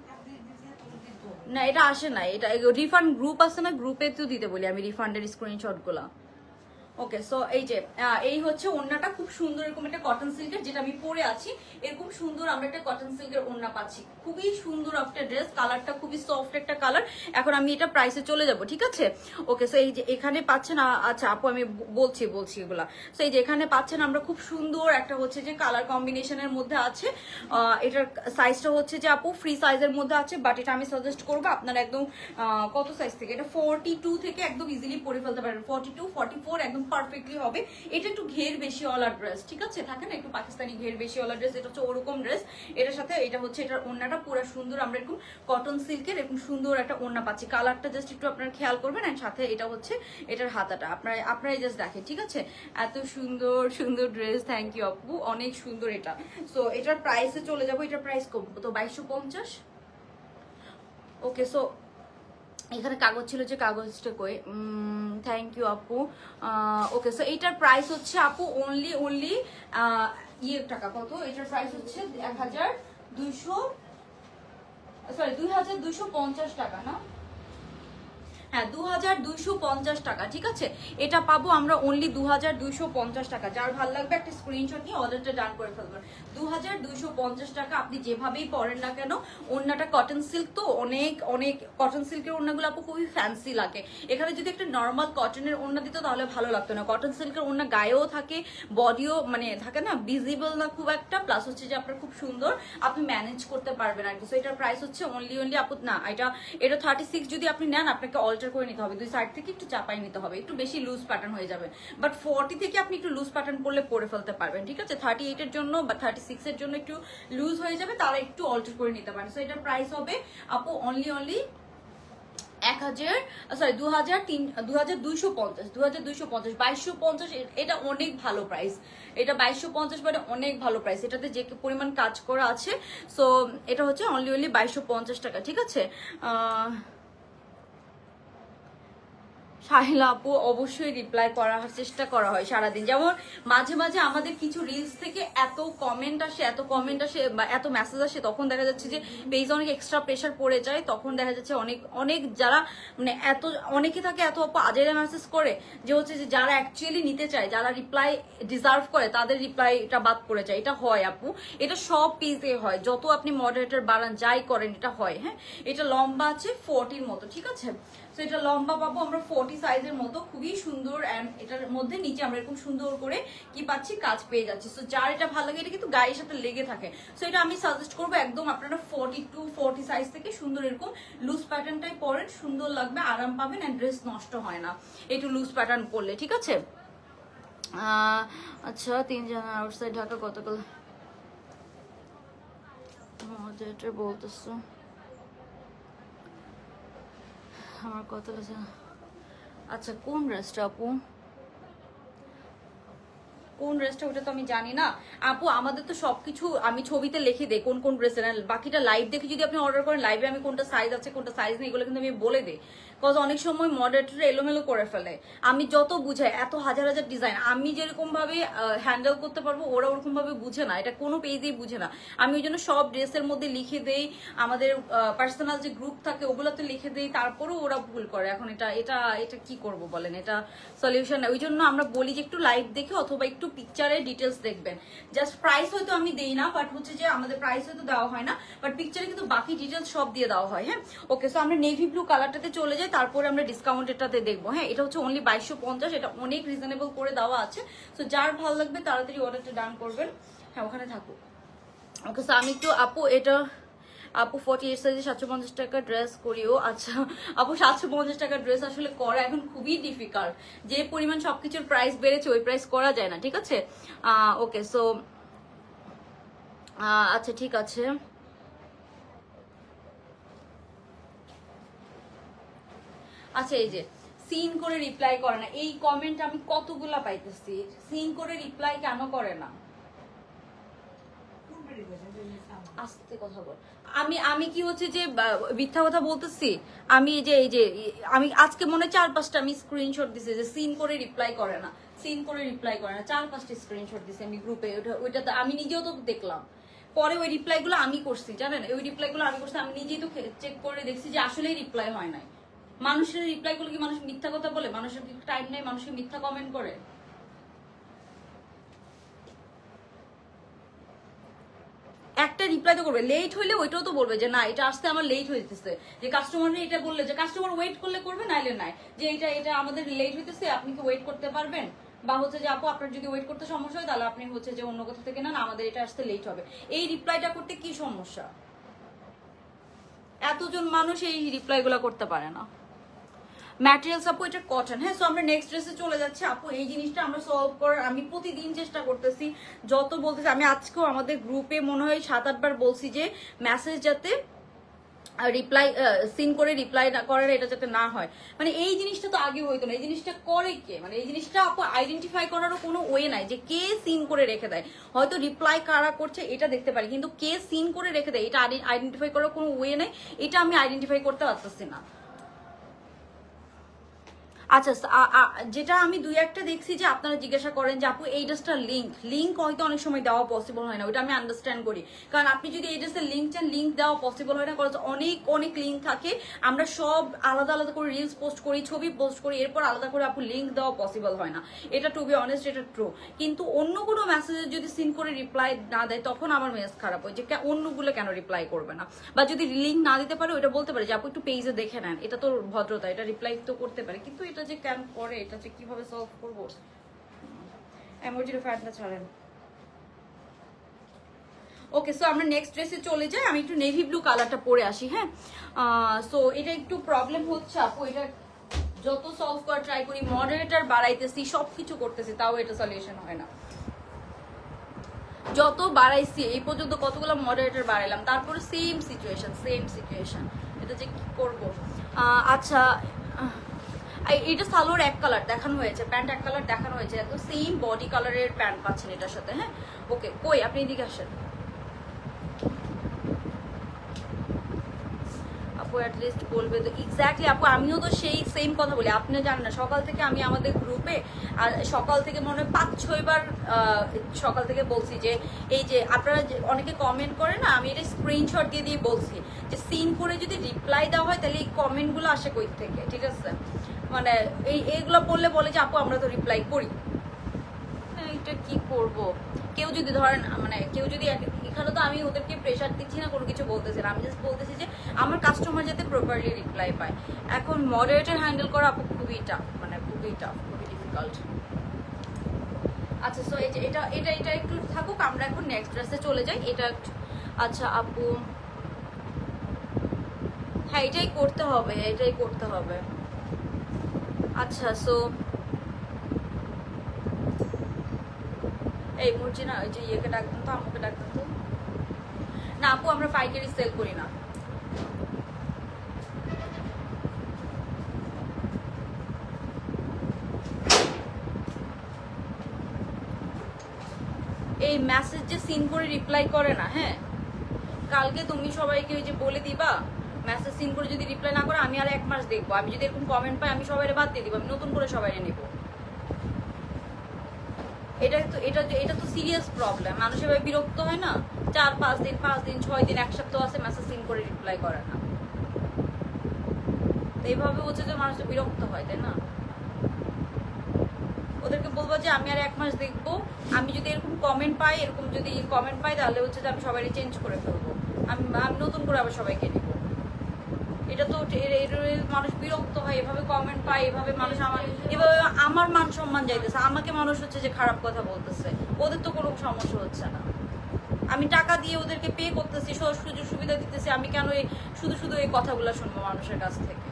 না, এটা আসে নাই। এটা রিফান্ড গ্রুপ আছে না, গ্রুপে তো দিতে বলি আমি রিফান্ডের স্ক্রিনশট গুলা। ওকে, সো এই যে এই হচ্ছে ওড়নাটা খুব সুন্দর, এরকম একটা কটন সিল্কের, যেটা আমি পরে আছি এরকম সুন্দর আমরা একটা কটন সিল্কের ওড়না পাচ্ছি। খুবই সুন্দর একটা ড্রেস, কালারটা খুবই সফট একটা কালার। এখন আমি এটা প্রাইসে চলে যাব, ঠিক আছে? ওকে, সো এই যে এখানে পাচ্ছেন, আচ্ছা আপু আমি বলছি এগুলা। সো এই যে এখানে পাচ্ছেন আমরা খুব সুন্দর একটা হচ্ছে যে কালার কম্বিনেশনের মধ্যে আছে। এটার সাইজটা হচ্ছে যে আপু ফ্রি সাইজের মধ্যে আছে, বাট এটা আমি সাজেস্ট করবো আপনারা একদম কত সাইজ থেকে, এটা 42 থেকে একদম ইজিলি পরে ফেলতে পারেন, 42 44 একদম পারফেক্টলি হবে। এটা একটু ঘের বেশি ওয়ালা ড্রেস, ঠিক আছে? থাকে না একটু পাকিস্তানি ঘের বেশি ওয়ালা ড্রেস, এটা হচ্ছে ওরকম ড্রেস। এটার সাথে এটা হচ্ছে এটার ওড়নাটা পুরো সুন্দর, আমরা এরকম কটন সিল্কের এরকম সুন্দর একটা ওড়না পাচ্ছি। কালারটা জাস্ট একটু আপনারা খেয়াল করবেন, এন্ড সাথে এটা হচ্ছে এটার হাতাটা আপনারাই জাস্ট দেখেন, ঠিক আছে? এত সুন্দর সুন্দর ড্রেস, থ্যাংক ইউ আপু, অনেক সুন্দর এটা। সো এটার প্রাইসে চলে যাবো, এটার প্রাইস কম তো 2250। ওকে, সো এখানে কাগজ ছিল যে কাগজটা কই, থ্যাংক ইউ আপু। ওকে, সো এইটার প্রাইস হচ্ছে আপু অনলি টাকা কত, এটার প্রাইস হচ্ছে 2250 টাকা না? হ্যাঁ, 2250 টাকা, ঠিক আছে? এটা পাবো আমরা অনলি 2250 টাকা। যার ভালো লাগবে একটা স্ক্রিনশট নিয়ে অর্ডারটা ডান করে ফেলবেন। 2250 টাকা, আপনি যেভাবেই পরেন না কেন। ওড়নাটা কটন সিল্ক তো, অনেক কটন সিল্কের ওড়নাগুলো আপু খুবই ফ্যান্সি লাগে। এখানে যদি একটা নর্মাল কটনের ওড়না দিত তাহলে ভালো লাগতো না। কটন সিল্কের ওড়না গায়েও থাকে, বডিও মানে থাকে না, ভিজিবল না খুব একটা, প্লাস হচ্ছে যে আপনার খুব সুন্দর, আপনি ম্যানেজ করতে পারবেন আর কি। সো এটার প্রাইস হচ্ছে অনলি আপু না, এটা 36 যদি আপনি নেন আপনাকে অল্টার করে নিতে হবে, দুই সাইড থেকে একটু চাপাই নিতে হবে, একটু বেশি লুজ প্যাটার্ন হয়ে যাবে। বাট 40 থেকে আপনি একটু লুজ প্যাটার্ন করলে পরে ফেলতে পারবেন, ঠিক আছে? 38 এর জন্য বা 36 এর জন্য একটু লুজ হয়ে যাবে, তারা একটু অল্টার করে নিতে পারেন। সো এটার প্রাইস হবে আপু অনলি 2250, 2250, এটা অনেক ভালো প্রাইস। এটা 2250 মানে অনেক ভালো প্রাইস, এটাতে যে পরিমাণ কাজ করা আছে। সো এটা হচ্ছে অনলি 2250 টাকা, ঠিক আছে? সাহিলা আপু অবশ্যই রিপ্লাই করার চেষ্টা করা হয় সারাদিন। যেমন মাঝে মাঝে আমাদের কিছু রিলস থেকে এত কমেন্ট আসে বা এত মেসেজ আসে, তখন দেখা যাচ্ছে যে পেজে অনেক এক্সট্রা প্রেশার পড়ে যায়। তখন দেখা যাচ্ছে অনেক যারা মানে অনেকে থাকে এত আপু আজেরা মেসেজ করে যে হচ্ছে যে যারা অ্যাকচুয়ালি নিতে চায়, যারা রিপ্লাই ডিজার্ভ করে, তাদের রিপ্লাইটা বাদ পড়ে যায়। এটা হয় আপু, এটা সব পেজে হয়, যত আপনি মডারেটর বাড়ান যাই করেন এটা হয়। হ্যাঁ, এটা লম্বা আছে 40 মতো, ঠিক আছে? তো এটা লম্বা পাবো আমরা 40 সাইজের মতো, খুবই সুন্দর। এন্ড এটার মধ্যে নিচে আমরা এরকম সুন্দর করে কি পাচ্ছি, কাজ পেয়ে যাচ্ছি। সো যার এটা ভালো লাগে, এটা কিন্তু গায়ের সাথে লেগে থাকে। সো এটা আমি সাজেস্ট করবো একদম আপনারা 40 সাইজ থেকে সুন্দর এরকম লুজ প্যাটার্নটাই পরেন, সুন্দর লাগবে, আরাম পাবেন, এন্ড ড্রেস নষ্ট হয় না একটু লুজ প্যাটার্ন পরলে, ঠিক আছে? আচ্ছা, 3 জন আউটসাইড ঢাকা কতগুলো বলতেছো? আমার কত আছে? আচ্ছা, কোন ড্রেসটা আপু, কোন ড্রেসটা ওটা তো আমি জানি না আপু। আমাদের তো সবকিছু আমি ছবিতে লিখে দেই কোন কোন ড্রেসের, বাকিটা লাইভ দেখে যদি আপনি অর্ডার করেন, লাইভে আমি কোনটা সাইজ আছে কোনটা সাইজ নেই এগুলো কিন্তু আমি বলে দিই। কজ অনেক সময় মডারেটর এলোমেলো করে ফেলে। আমি যত বুঝাই, এত হাজার হাজার ডিজাইন, আমি যেরকম ভাবে হ্যান্ডেল করতে পারবো ওরা ওরকম ভাবে বুঝে না, এটা কোনো পেজেই বুঝে না। আমি ওই জন্য সব ড্রেসের মধ্যে লিখে দেই, আমাদের পার্সোনাল যে গ্রুপ থাকে ওগুলোতে লিখে দেই, তারপরেও ওরা ভুল করে। এখন এটা কি করব বলেন, এটা সলিউশন। ওই জন্য আমরা বলি যে একটু লাইভ দেখে অথবা একটু পিকচারের ডিটেলস দেখবেন। জাস্ট প্রাইস হয়তো আমি দেই না, বাট হচ্ছে যে আমাদের প্রাইস হয়তো দেওয়া হয় না, বাট পিকচারে কিন্তু বাকি ডিটেলস সব দিয়ে দেওয়া হয়। হ্যাঁ, ওকে, সো আমরা নেভি ব্লু কালারটাতে চলে যাই, তারপরে আমরা ডিসকাউন্টেরটাতে দেখবো। হ্যাঁ, এটা হচ্ছে অনলি 2250, এটা অনেক রিজনেবল করে দেওয়া আছে। সো যার ভালো লাগবে তাড়াতাড়ি অর্ডারটা ডান করবেন। হ্যাঁ, ওখানে থাকুক। ওকে, সো আমি একটু আপু এটা আপু 48 সাইজে 750 টাকা ড্রেস করিও। আচ্ছা আপু 750 টাকা ড্রেস আসলে করা এখন খুবই ডিফিকাল্ট, যে পরিমাণ সবকিছুর প্রাইস বেড়েছে ওই প্রাইস করা যায় না, ঠিক আছে? ওকে সো আচ্ছা ঠিক আছে। আচ্ছা এই যে সিন করে রিপ্লাই করে না, এই কমেন্ট আমি কতগুলা পাইতেছি, সিন করে রিপ্লাই কেন করে না? আস্তে কথা বল। আমি কি হচ্ছে যে মিথ্যা কথা বলতেছি? আমি এই যে আমি আজকে মনে 4-5টা আমি স্ক্রিনশট দিছি যে সিন করে রিপ্লাই করে না, সিন করে রিপ্লাই করে না, 4-5টা স্ক্রিনশট দিছি আমি গ্রুপে। ওইটা তো আমি নিজেও তো দেখলাম, পরে ওই রিপ্লাই গুলো আমি করছি, জানেন? ওই রিপ্লাই গুলো আমি করছি, আমি নিজেই তো চেক করে দেখছি যে আসলেই রিপ্লাই হয় নাই। মানুষের রিপ্লাই গুলো কি মানুষ মিথ্যা কথা বলে? মানুষের কি টাইম নেই মানুষকে মিথ্যা কমেন্ট করে? একটা রিপ্লাই তো করবে, লেট হইলে ওইটাও তো বলবে যে না এটা আসতে আমার লেট হইতেছে, যে কাস্টমার এটা বললে যে কাস্টমার ওয়েট করলে করবে, নাইলে নাই, যে এটা আমাদের লেট হইতেছে আপনি কি ওয়েট করতে পারবেন, বা হচ্ছে যে আপু আপনার যদি ওয়েট করতে সমস্যা হয় তাহলে আপনি হচ্ছে যে অন্য কোথা থেকে নেন, আমাদের এটা আসতে লেট হবে। এই রিপ্লাইটা করতে কি সমস্যা? এতজন মানুষ এই রিপ্লাই গুলা করতে পারে না। ম্যাটেরিয়ালস আপু এটা কটন। হ্যাঁ, সো আমরা নেক্সট ড্রেসে চলে যাচ্ছি আপু। এই জিনিসটা আমরা সলভ করার আমি প্রতিদিন চেষ্টা করতেছি, যত বলতেছি। আমি আজকেও আমাদের গ্রুপে মনে হয় 7-8 বার বলছি যে মেসেজ যাতে রিপ্লাই সিন করে রিপ্লাই না করার, এটা যাতে না হয়। মানে এই জিনিসটা তো আগে হইতো না, এই জিনিসটা করে কে? মানে এই জিনিসটা আপু আইডেন্টিফাই করারও কোনো ওয়ে নাই যে কে সিন করে রেখে দেয়। হয়তো রিপ্লাই কারা করছে এটা দেখতে পারি, কিন্তু কে সিন করে রেখে দেয় এটা আইডেন্টিফাই করার কোনো ওয়ে নাই, এটা আমি আইডেন্টিফাই করতে পারতেছি না। আচ্ছা যেটা আমি 2-1টা দেখছি যে আপনারা জিজ্ঞাসা করেন যে আপু এই ড্রেসটার লিঙ্ক হয়তো অনেক সময় দেওয়া পসিবল হয় না, ওটা আমি আন্ডারস্ট্যান্ড করি। কারণ আপনি যদি এই ড্রেসের লিঙ্ক দেওয়া পসিবল হয় না, কারণ অনেক লিঙ্ক থাকে, আমরা সব আলাদা আলাদা করে রিলস পোস্ট করি, ছবি পোস্ট করি, এরপর আলাদা করে আপু লিঙ্ক দেওয়া পসিবল হয় না, এটা টু বি অনেস্ট, এটা ট্রু। কিন্তু অন্য কোনো মেসেজে যদি সিন করে রিপ্লাই না দেয় তখন আমার মেসেজ খারাপ হয় যে অন্যগুলো কেন রিপ্লাই করবে না, বা যদি লিঙ্ক না দিতে পারে ওটা বলতে পারে যে আপু একটু পেজে দেখে নেন, এটা তো ভদ্রতা, এটা রিপ্লাই তো করতে পারে। কিন্তু এটা যে কেন করে, এটা যে কিভাবে সলভ করবো? এমোজির ফ্যাটটা ছাড়েন। ওকে সো আমরা নেক্সট ড্রেসে চলে যাই। আমি একটু নেভি ব্লু কালারটা পরে আসি। হ্যাঁ, সো এটা একটু প্রবলেম হচ্ছে আপু, এটা যত সলভ করা ট্রাই করি, মডারেটর বাড়াইতেছি, সবকিছু করতেছি, তাও এটা সলিউশন হয় না। যত বাড়াইছি এই পর্যন্ত কতগুলো মডারেটর বাড়াইলাম, তারপরে সেম সিচুয়েশন, এটা যে কি করবো? আচ্ছা এটা সালোয়ার এক কালার দেখানো হয়েছে, প্যান্ট এক কালার দেখানো হয়েছে, একদম সেম বডি কালারের প্যান্ট পাচ্ছেন এটার সাথে। হ্যাঁ ওকে, কই আপনি এদিকে আসেন আপু, অ্যাটলিস্ট বলবে তো। এক্স্যাক্টলি আপু, আমিও তো সেই সেম কথা বলি, আপনি জানেন না, সকাল থেকে আমি আমাদের গ্রুপে আর সকাল থেকে মনে হয় 5-6 বার সকাল থেকে বলছি যে এই যে আপনারা অনেকে কমেন্ট করে না, আমি এটা স্ক্রিনশট দিয়ে বলছি যে সিন করে যদি রিপ্লাই দেওয়া হয় তাহলে এই কমেন্টগুলো আসে কই থেকে, ঠিক আছে? মানে এইগুলো বললে বলে যে আপু আমরা তো রিপ্লাই করি, এটা কি করব? কেউ যদি ধরেন মানে কেউ যদি, এখানে তো আমি ওদেরকে প্রেশার দিচ্ছি না, কোনো কিছু বলতেছি না, আমি জাস্ট বলতেছি যে আমার কাস্টমার যাতে প্রপারলি রিপ্লাই পায়। এখন মডারেটর হ্যান্ডেল করা আপু খুবই টাফ, মানে খুবই ডিফিকাল্ট। আচ্ছা সো এই যে এটা একটু থাকুক, আমরা এখন নেক্সট ড্রেসে চলে যাই। এটা আচ্ছা আপু, হ্যাঁ এটাই করতে হবে। আচ্ছা সো এই মর্জিনা, ওই যে ইয়েকে ডাকতেন তো, আমাকে ডাকতেন তো। না আপু আমরা পাইকারি সেল করি না। এই মেসেজ যে সিন করে রিপ্লাই করে না, হ্যাঁ কালকে তুমি সবাইকে ওই যে বলে দিবা মেসেজ সিন করে যদি রিপ্লাই না করে আমি আর 1 মাস দেখবো, আমি যদি এরকম কমেন্ট পাই আমি সবাই বাদ দিয়ে দিব, আমি নতুন করে সবাই নেবো। এটা তো সিরিয়াস প্রবলেম, মানুষ এভাবে বিরক্ত হয় না, 4-5 দিন 5 দিন 6 দিন 1 সপ্তাহ আছে মেসেজ সিন করে রিপ্লাই করে না, এইভাবে হচ্ছে যে মানুষ বিরক্ত হয়, তাই না? ওদেরকে বলবো যে আমি আর 1 মাস দেখবো, আমি যদি এরকম কমেন্ট পাই তাহলে হচ্ছে যে আমি সবাই চেঞ্জ করে ফেলবো, আমি নতুন করে আবার সবাইকে নিব। এটা তো মানুষ বিরক্ত হয়, এভাবে কমেন্ট পায়, এভাবে মানুষ আমার মান সম্মান যাইতেছে, আমাকে মানুষ হচ্ছে যে খারাপ কথা বলতেছে, ওদের তো কোনো সমস্যা হচ্ছে না। আমি টাকা দিয়ে ওদেরকে পে করতেছি, সুযোগ সুবিধা দিতেছি, আমি কেন শুধু শুধু এই কথাগুলো শুনবো মানুষের কাছ থেকে?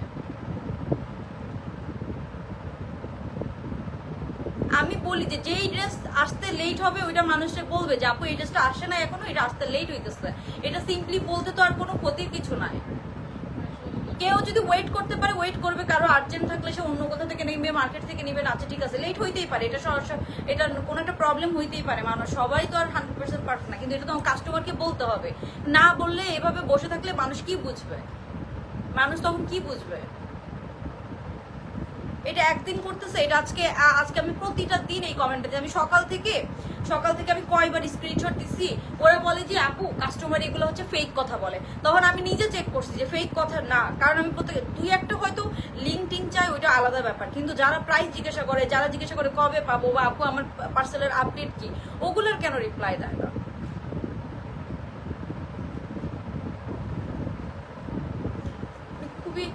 আমি বলি যে যেই ড্রেস আসতে লেট হবে ওইটা মানুষকে বলবে যে আপু এই ড্রেসটা আসে না এখনো, এটা আসতে লেট হইতেছে। এটা সিম্পলি বলতে তো আর কোনো ক্ষতির কিছু নাই। কেউ যদি ওয়েট করতে পারে ওয়েট করবে, কারো আর্জেন্ট থাকলে সে অন্য কোথা থেকে নেবে, মার্কেট থেকে নেবেন, আচ্ছা ঠিক আছে, লেট হইতেই পারে, এটা কোনো একটা প্রবলেম হইতেই পারে, মানুষ সবাই তো আর 100% পারফেক্ট না, কিন্তু এটা তো কাস্টমারকে বলতে হবে। না বললে এভাবে বসে থাকলে মানুষ কি বুঝবে? মানুষ তখন কি বুঝবে? এটা একদিন করতেছে, এটা আজকে আমি প্রতিটা দিন এই কমেন্টে আমি সকাল থেকে আমি কয়বার স্ক্রিনশট দিচ্ছি, ওরা বলে যে আপু কাস্টমার এগুলো হচ্ছে ফেক কথা বলে। তখন আমি নিজে চেক করছি যে ফেক কথা না, কারণ আমি প্রত্যেকে দুই একটা হয়তো লিঙ্ক টিঙ্ক চাই, ওইটা আলাদা ব্যাপার, কিন্তু যারা প্রাইস জিজ্ঞাসা করে, যারা জিজ্ঞাসা করে কবে পাবো বা আপু আমার পার্সেলের আপডেট কি, ওগুলোর কেন রিপ্লাই দেয় না? খুবই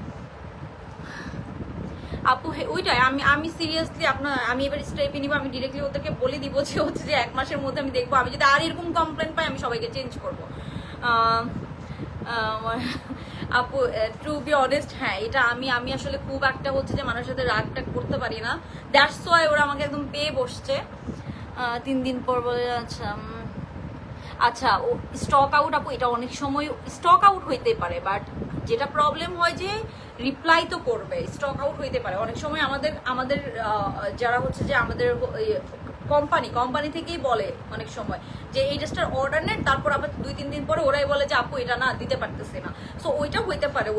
আপু ওইটাই আমি সিরিয়াসলি আমি এবার স্টেপে নিবো, আমি ডিরেক্টলি ওদেরকে বলে দিব যে হচ্ছে যে 1 মাসের মধ্যে আমি দেখবো, আমি যদি আর এরকম কমপ্লেন পাই আমি সবাইকে চেঞ্জ করবো। আপু টু বি অনেস্ট, হ্যাঁ এটা আমি আসলে খুব একটা হচ্ছে যে মানুষের সাথে রাগটা করতে পারি না, দ্যাটস ওয়াই ওরা আমাকে একদম পেয়ে বসছে। 3 দিন পর বলে আচ্ছা ও স্টক আউট, আপু এটা অনেক সময় স্টক আউট হইতে পারে, বাট যেটা প্রবলেম হয় যে রিপ্লাই তো করবে, স্টক আউট হইতে পারে অনেক সময়। আমাদের যারা হচ্ছে যে আমাদের কোম্পানি থেকেই বলে অনেক সময় যে এই ড্রেসটার অর্ডার নেন, তারপর আবার 2-3 দিন পরে ওরাই বলে যে আপু এটা না দিতে পারতেছি না। সো ওইটা হইতে পারে,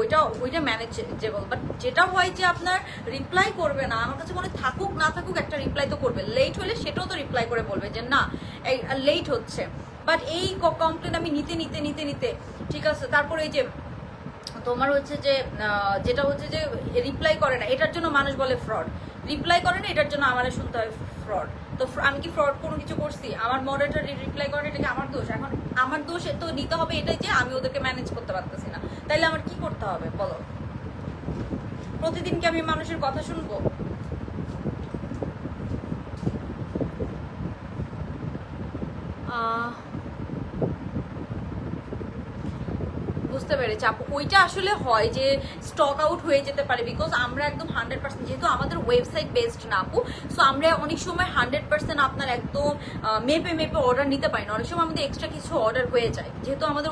ওইটা ম্যানেজেবল। বাট যেটা হয় যে আপনার রিপ্লাই করবে না, আমার কাছে মনে থাকুক না থাকুক একটা রিপ্লাই তো করবে, লেট হলে সেটাও তো রিপ্লাই করে বলবে যে না এই লেট হচ্ছে। বাট এই কমপ্লেন আমি নিতে ঠিক আছে, তারপরে এই যে তোমার হচ্ছে যে যেটা হচ্ছে যে রিপ্লাই করে না, এটার জন্য মানুষ বলে ফ্রড, রিপ্লাই করে না এটার জন্য আমার শুনতে হয় ফ্রড। তো আমি কি ফ্রড কোনো কিছু করছি? আমার মডারেটর রিপ্লাই করে, এটা কি আমার দোষ? এখন আমার দোষ তো নিতে হবে এটাই যে আমি ওদেরকে ম্যানেজ করতে পারতেছি না, তাইলে আমার কি করতে হবে বলো? প্রতিদিন কি আমি মানুষের কথা শুনবো? বুঝতে পেরেছি আপু, ওইটা আসলে হয় যে স্টক আউট হয়ে যেতে পারে, বিকজ আমরা একদম 100% যেহেতু আমাদের ওয়েবসাইট বেসড না আপু, সো আমরা অনেক সময় 100% আপনার একদম মেপে অর্ডার নিতে পারি না, অনেক সময় আমাদের এক্সট্রা কিছু অর্ডার হয়ে যায়, যেহেতু আমাদের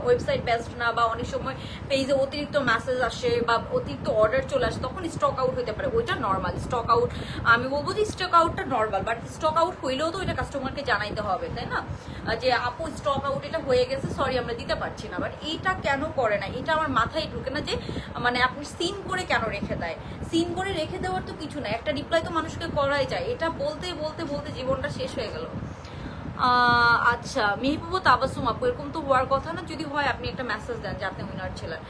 ওয়েবসাইট বেসড না, বা অনেক সময় পেজে অতিরিক্ত মেসেজ আসে বা অতিরিক্ত অর্ডার চলে আসে, তখন স্টক আউট হতে পারে, ওইটা নর্মাল। স্টক আউট আমি বলবো যে স্টক আউটটা নর্মাল, বাট স্টক আউট হইলেও তো ওইটা কাস্টমারকে জানাইতে হবে, তাই না? যে আপু স্টক আউট এটা হয়ে গেছে, সরি আমরা দিতে পারছি না। বাট এইটা কেন করে না, এটা আমার মাথায় ঢুকে না, যে মানে আপনি সিন করে কেন রেখে দেয়? সিন করে রেখে দেওয়ার তো কিছু না, একটা রিপ্লাই তো মানুষকে করাই যায়। এটা বলতে জীবনটা শেষ হয়ে গেল। আচ্ছা মেহবুব তাবাসুম আপু, এরকম তো হওয়ার কথা না, যদি হয় আপনি একটা মেসেজ দেন যে আপনি উইনার ছিলেন।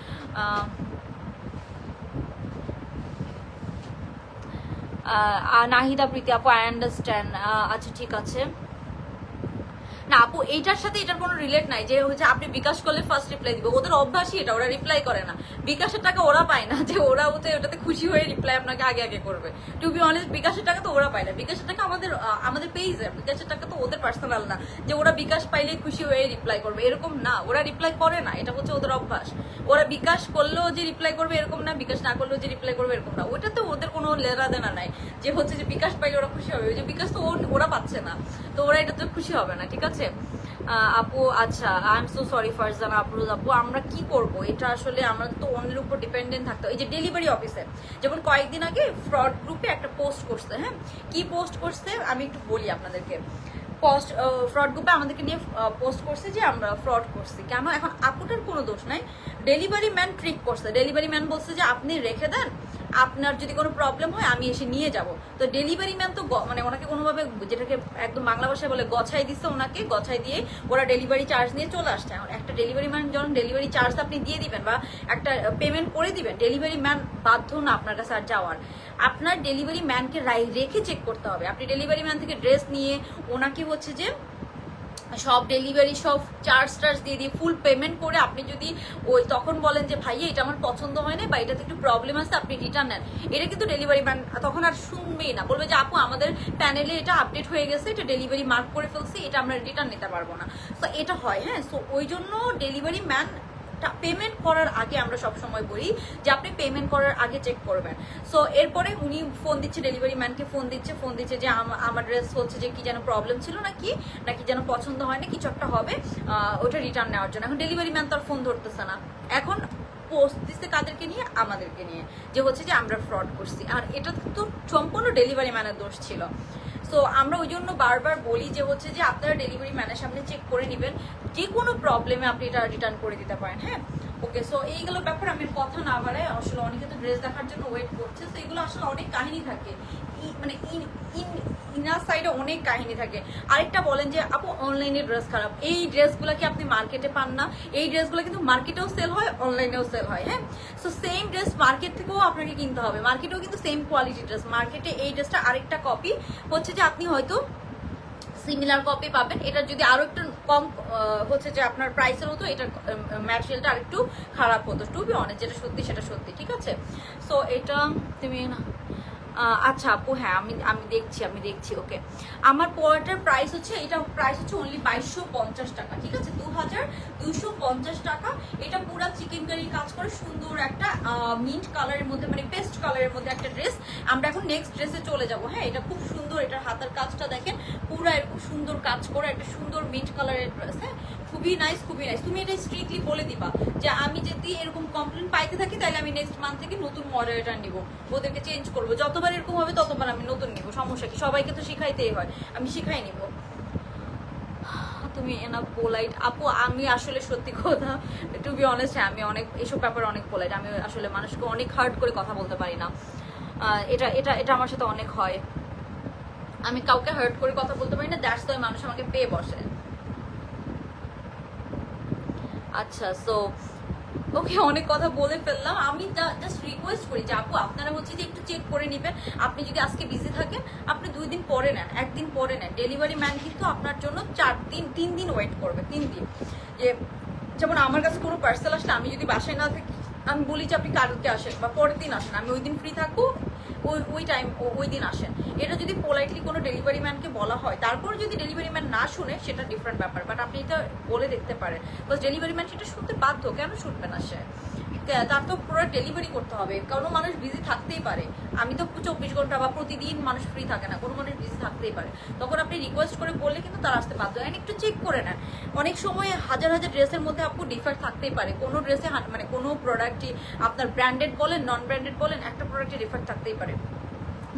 নাহিদা প্রীতি আপু আই আন্ডারস্ট্যান্ড। আচ্ছা ঠিক আছে না আপু, এইটার সাথে এটার কোনো রিলেট নাই যে হচ্ছে আপনি বিকাশ করলে ফার্স্ট রিপ্লাই দিবে, ওদের অভ্যাসই এটা, ওরা রিপ্লাই করে না। বিকাশের টাকা ওরা পায় না যে ওরা ওটাতে খুশি হয়ে রিপ্লাই আপনাকে আগে করবে। টু বি অনেস্ট বিকাশের টাকা তো ওরা পায় না, বিকাশের টাকা আমাদের পেজে, বিকাশের টাকা তো ওদের পার্সোনাল না যে ওরা বিকাশ পাইলে খুশি হয়ে রিপ্লাই করবে, এরকম না, ওরা রিপ্লাই করে না, এটা হচ্ছে ওদের অভ্যাস। ওরা বিকাশ করলেও যে রিপ্লাই করবে এরকম না, বিকাশ না করলেও যে রিপ্লাই করবে এরকম না, ওইটাতে ওদের কোনো লেনা দেনা নাই যে হচ্ছে যে বিকাশ পাইলে ওরা খুশি হবে, ওই যে বিকাশ তো ওরা পাচ্ছে না, তো ওরা এটাতে খুশি হবে না, ঠিক আছে আপু। আচ্ছা I am so sorry Farzana Afroz আপু, আমরা কি করব? এটা আসলে আমরা তো অন্যের উপর ডিপেন্ডেন্ট থাকতে, এই যে ডেলিভারি অফিসে যেমন কয়েকদিন আগে ফ্রড গ্রুপে একটা পোস্ট করছে, হ্যাঁ কি পোস্ট করছে আমি একটু বলি আপনাদেরকে। ফ্রড গ্রুপে আমাদেরকে নিয়ে পোস্ট করছে যে আমরা ফ্রড করছি, কেন? এখন আপুটার কোনো দোষ নাই, ডেলিভারি ম্যান ট্রিক করছে। ডেলিভারি ম্যান বলছে যে আপনি রেখে দেন, আপনার যদি কোনো প্রবলেম হয় আমি এসে নিয়ে যাব। তো ডেলিভারি ম্যান তো মানে ওনাকে কোনোভাবে, যেটাকে একদম বাংলা ভাষায় বলে গছাই দিচ্ছে, ওনাকে গছাই দিয়ে ওরা ডেলিভারি চার্জ নিয়ে চলে আসছে। এখন একটা ডেলিভারি ম্যান যখন ডেলিভারি চার্জ আপনি দিয়ে দিবেন বা একটা পেমেন্ট করে দিবেন, ডেলিভারি ম্যান বাধ্য না আপনার কাছে আর যাওয়ার, আপনার ডেলিভারি ম্যানকে রেখে চেক করতে হবে। আপনি ডেলিভারি ম্যান থেকে ড্রেস নিয়ে ওনাকে হচ্ছে যে সব ডেলিভারি সব চার্জ দিয়ে দিয়ে ফুল পেমেন্ট করে আপনি যদি ওই তখন বলেন যে ভাইয়া এটা আমার পছন্দ হয় না বা এটাতে একটু প্রবলেম আছে, আপনি রিটার্ন নেন, এটা কিন্তু ডেলিভারি ম্যান তখন আর শুনবেই না, বলবে যে আপু আমাদের প্যানেলে এটা আপডেট হয়ে গেছে, এটা ডেলিভারি মার্ক করে ফেলছি, এটা আমরা রিটার্ন নিতে পারবো না। সো এটা হয়, হ্যাঁ। সো ওই জন্য ডেলিভারি ম্যান পেমেন্ট করার আগে আমরা সব সময় বলি যে আপনি পেমেন্ট করার আগে চেক করবেন। সো এরপরে উনি ফোন দিচ্ছে, ডেলিভারি ম্যানকে ফোন দিচ্ছে যে আমার ড্রেস হচ্ছে যে কি যেন প্রবলেম ছিল নাকি যেন পছন্দ হয় না, কিছু একটা হবে, ওটা রিটার্ন নেওয়ার জন্য। এখন ডেলিভারি ম্যান তার ফোন ধরতেছে না, এখন পোস্ট দিচ্ছে কাদেরকে নিয়ে, আমাদেরকে নিয়ে, যে হচ্ছে যে আমরা ফ্রড করছি। আর এটা তো সম্পূর্ণ ডেলিভারি ম্যানের দোষ ছিল। সো আমরা ওই জন্য বারবার বলি যে হচ্ছে যে আপনারা ডেলিভারি ম্যানের সামনে চেক করে নেবেন, যে কোনো প্রবলেমে আপনি এটা রিটার্ন করে দিতে পারেন, হ্যাঁ। ওকে, সো এইগুলো ব্যাপার আমি কথা না বাড়াই, আসলে অনেকে তো ড্রেস দেখার জন্য ওয়েট করছে। তো এগুলো আসলে অনেক কাহিনী থাকে, মানে ইনার সাইডে অনেক কাহিনী থাকে। আরেকটা বলেন যে আপু অনলাইনে ড্রেস খারাপ, এই ড্রেসগুলো কি আপনি মার্কেটে পান না? এই ড্রেসগুলো কিন্তু মার্কেটেও সেল হয়, অনলাইনেও সেল হয়, হ্যাঁ। সো সেম ড্রেস মার্কেট থেকেও আপনাকে কিনতে হবে, মার্কেটেও কিন্তু সেম কোয়ালিটি ড্রেস। মার্কেটে এই ড্রেসটা আরেকটা কপি হচ্ছে যে আপনি হয়তো সিমিলার কপি পাবেন, এটা যদি আরো একটু কম হচ্ছে যে আপনার প্রাইসের হতো, এটা ম্যাটেরিয়ালটা আরেকটু খারাপ হতো, টু বি অনেস্ট, যেটা সত্যি সেটা সত্যি, ঠিক আছে। সো এটা তুমি আচ্ছা আপু, হ্যাঁ আমি দেখছি। ওকে, আমার পরেরটার প্রাইস হচ্ছে, এটা প্রাইস হচ্ছে অনলি 2250 টাকা, ঠিক আছে, 2250 টাকা। এটা পুরা চিকেন কারির কাজ করে সুন্দর একটা মিন্ট কালারের মধ্যে, মানে পেস্ট কালারের মধ্যে একটা ড্রেস। আমরা এখন নেক্সট ড্রেসে চলে যাব, হ্যাঁ। এটা খুব সুন্দর, এটার হাতের কাজটা দেখেন, পুরা এরকম সুন্দর কাজ করে একটা সুন্দর মিন্ট কালারের ড্রেস, হ্যাঁ, খুবই নাইস, খুবই নাইস। তুমি এটা স্ট্রিক্টলি বলে দিবা যে আমি যদি এরকম কমপ্লেন পাইতে থাকি তাহলে আমি নেক্সট মান্থ থেকে নতুন মডেলটা নিব, ওদেরকে চেঞ্জ করবো, যতবার এরকম হবে ততবার আমি নতুন নিব, সমস্যা কি, সবাইকে তো শিখাইতেই হয়, আমি শিখাই নিব। তুমি এনা পোলাইট আপু, আমি আসলে সত্যি কথা, টু বি অনেস্ট, হ্যাঁ আমি অনেক এসব ব্যাপারে অনেক পোলাইট, আমি আসলে মানুষকে অনেক হার্ড করে কথা বলতে পারি না, এটা এটা এটা আমার সাথে অনেক হয়, আমি কাউকে হার্ট করে কথা বলতে পারি না, দ্যাটস ওয়াই মানুষ আমাকে পেয়ে বসে। আচ্ছা, সো ওকে, অনেক কথা বলে ফেললাম। আমি জাস্ট রিকোয়েস্ট করি যে আপু আপনারা হচ্ছে যে একটু চেক করে নেবেন, আপনি যদি আজকে বিজি থাকেন আপনি 2 দিন পরে নেন, 1 দিন পরে নেন, ডেলিভারি ম্যান কিন্তু আপনার জন্য 3 দিন ওয়েট করবে, 3 দিন। যেমন আমার কাছে কোনো পার্সেল আসলে আমি যদি বাসায় না থাকি, আমি বলি যে আপনি কালকে আসেন বা পরের দিন আসেন, আমি ওই দিন ফ্রি থাকবো, ওই দিন আসেন। এটা যদি পোলাইটলি কোনো ডেলিভারি ম্যানকে বলা হয়, তারপর যদি ডেলিভারি ম্যান না শুনে সেটা ডিফারেন্ট ব্যাপার, বাট আপনি এটা বলে দেখতে পারেন, বিকজ ডেলিভারি ম্যান সেটা শুনতে বাধ্য, কেন শুনবে না সে, তার তো পুরো ডেলিভারি করতে হবে, কোনো মানুষ বিজি থাকতেই পারে, আমি তো 24 ঘন্টা বা প্রতিদিন মানুষ ফ্রি থাকে না, কোনো মানুষ বিজি থাকতেই পারে, তখন আপনি রিকোয়েস্ট করে বললে কিন্তু তারা আসতে বাধ্য হয়। একটু চেক করে নেন, অনেক সময় হাজার হাজার ড্রেসের মধ্যে আপু ডিফার থাকতেই পারে, কোনো ড্রেসে মানে কোনো প্রোডাক্টই আপনার ব্র্যান্ডেড বলেন নন ব্র্যান্ডেড বলেন, একটা প্রোডাক্টে ডিফার থাকতেই পারে,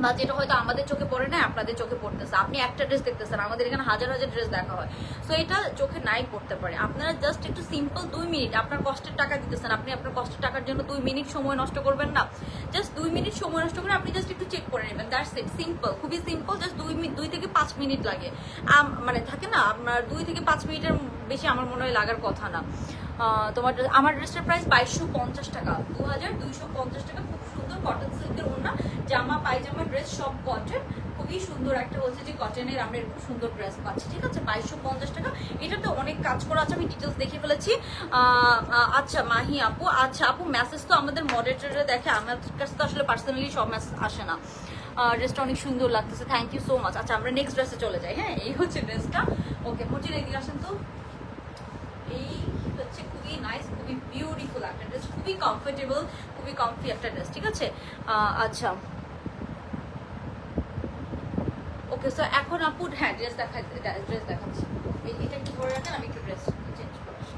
বা যেটা হয়তো আমাদের চোখে পড়ে না আপনাদের চোখে পড়তেছে, আপনি একটা ড্রেস দেখতেছেন, আমাদের এখানে হাজার হাজার ড্রেস দেখা হয়, সো এটা চোখে নাই পড়তে পারে। আপনারা জাস্ট একটু সিম্পল 2 মিনিট, আপনার কষ্টের টাকা দিতেছেন, আপনি আপনার কষ্টের টাকার জন্য 2 মিনিট সময় নষ্ট করবেন না, জাস্ট 2 মিনিট সময় নষ্ট করে আপনি জাস্ট একটু চেক করে নেবেন, দ্যাটস ইট, সিম্পল, খুবই সিম্পল, জাস্ট 2 থেকে 5 মিনিট লাগে, মানে থাকে না আপনার 2 থেকে 5 মিনিটের বেশি আমার মনে হয় লাগার কথা না। আমার ড্রেসটার প্রাইস 2250 টাকা, 2250 টাকা, খুব সুন্দর কটন সিল্কের ওড়না, জামা পায়জামা ড্রেস সব কটন, খুবই সুন্দর একটা হচ্ছে যে কটনের আমরা এরকম সুন্দর ড্রেস পাচ্ছি, ঠিক আছে, 2250 টাকা। এটাতে অনেক কাজ করা আছে, আমি ডিটেলস দেখে ফেলেছি। আচ্ছা মাহি আপু, আচ্ছা আপু মেসেজ তো আমাদের মডারেটরে দেখে, আমার কাছে তো আসলে পার্সোনালি সব মেসেজ আসে না। ড্রেসটা অনেক সুন্দর লাগতেছে, থ্যাংক ইউ সো মাচ। আচ্ছা আমরা নেক্সট ড্রেসে চলে যাই, হ্যাঁ, এই হচ্ছে ড্রেসটা। ওকে মর্জির এদিকে আসেন তো, এই হচ্ছে খুবই নাইস, খুবই বিউটিফুল একটা ড্রেস, খুবই কমফোর্টেবল, খুবই কমফি একটা ড্রেস, ঠিক আছে। আচ্ছা ওকে, সো এখন আপু হ্যাঁ ড্রেস দেখাচ্ছি, এটা একটু ধরে রাখেন, আমি একটু ড্রেস চেঞ্জ করে আসি।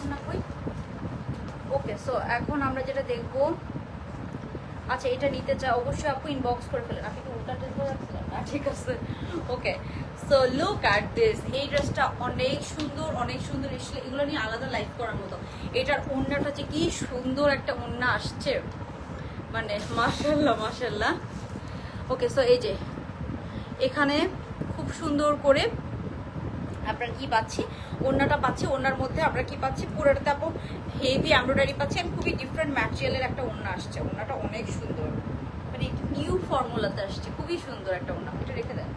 ওড়না কই? ওকে, সো এখন আমরা যেটা দেখবো, আচ্ছা এটা নিতে চাই অবশ্যই আপু ইনবক্স করে ফেলেন। আপনি কি উল্টা ড্রেস পরে রাখছিলেন না? ঠিক আছে, ওকে। সো লুক অ্যাট দিস, এই ড্রেসটা অনেক সুন্দর, অনেক সুন্দর। এগুলো নিয়ে আলাদা লাইফ করার মতো। এটার ওড়নাটা যে কি সুন্দর একটা ওড়না আসছে, মানে মাশাআল্লাহ মাশাআল্লাহ। ওকে, সো এই যে এখানে খুব সুন্দর করে আপনারা কি পাচ্ছি, ওড়নাটা পাচ্ছি। ওড়নার মধ্যে আমরা কি পাচ্ছি, পুরোটাতে আপু হেভি এমব্রয়ডারি পাচ্ছি। আর খুবই ডিফারেন্ট ম্যাটেরিয়ালের একটা ওড়না আসছে। ওড়নাটা অনেক সুন্দর, মানে একটু নিউ ফর্মুলাতে আসছে, খুবই সুন্দর একটা ওড়না। এটা রেখে দেন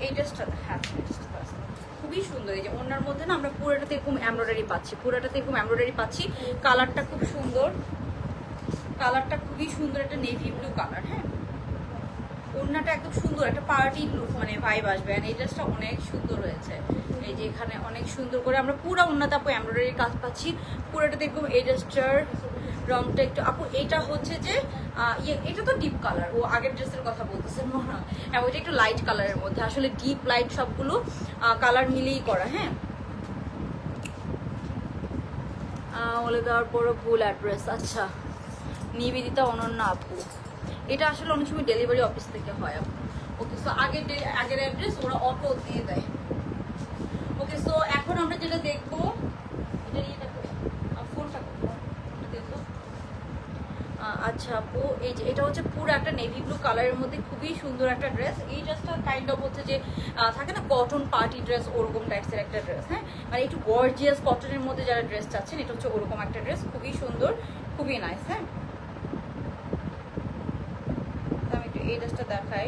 এই ড্রেসটা, হ্যাঁ খুবই সুন্দর। এই যে ওড়নার মধ্যে না আমরা পুরোটাতে এরকম এমব্রয়ডারি পাচ্ছি, পুরোটাতে এরকম এমব্রয়ডারি পাচ্ছি। কালারটা খুব সুন্দর, কালারটা খুবই সুন্দর, একটা নেভি ব্লু কালার। হ্যাঁ, ওড়নাটা একদম সুন্দর, একটা পার্টি লুক মানে ভাইব আসবে। আর এই ড্রেসটা অনেক সুন্দর হয়েছে। এই যে এখানে অনেক সুন্দর করে আমরা পুরো ওড়নাতে আপু এমব্রয়ডারি কাজ পাচ্ছি। পুরোটা দেখুন এই ড্রেসটার রংটা একটু আপু, এটা হচ্ছে যে এটা তো ডিপ কালার, ও আগের ড্রেসের কথা বলতেছে মনে হয়। হ্যাঁ, ওইটা একটু লাইট কালারের মধ্যে, আসলে ডিপ লাইট সবগুলো কালার মিলিয়েই করা। হ্যাঁ, বলে দেওয়ার পরও ভুল অ্যাড্রেস। আচ্ছা, নিবেদিতা অনন্যা আপু, এটা আসলে অনেক সময় ডেলিভারি অফিস থেকে হয় আপু। ওকে, সো আগের অ্যাড্রেস ওরা অটো দিয়ে দেয়। ওকে, সো এখন আমরা যেটা দেখবো, এটা নিয়ে ফোনটা দেখবো। আচ্ছা আপু, এই যে এটা হচ্ছে পুরো একটা নেভি ব্লু কালারের মধ্যে খুবই সুন্দর একটা ড্রেস। এই ড্রেসটা কাইন্ড অফ হচ্ছে যে থাকে না কটন পার্টি ড্রেস, ওরকম টাইপসের একটা ড্রেস। হ্যাঁ, মানে একটু গর্জিয়াস কটনের মধ্যে যারা ড্রেস চাচ্ছেন, এটা হচ্ছে ওরকম একটা ড্রেস, খুবই সুন্দর, খুবই নাইস। হ্যাঁ, আমি একটু এই ড্রেসটা দেখাই।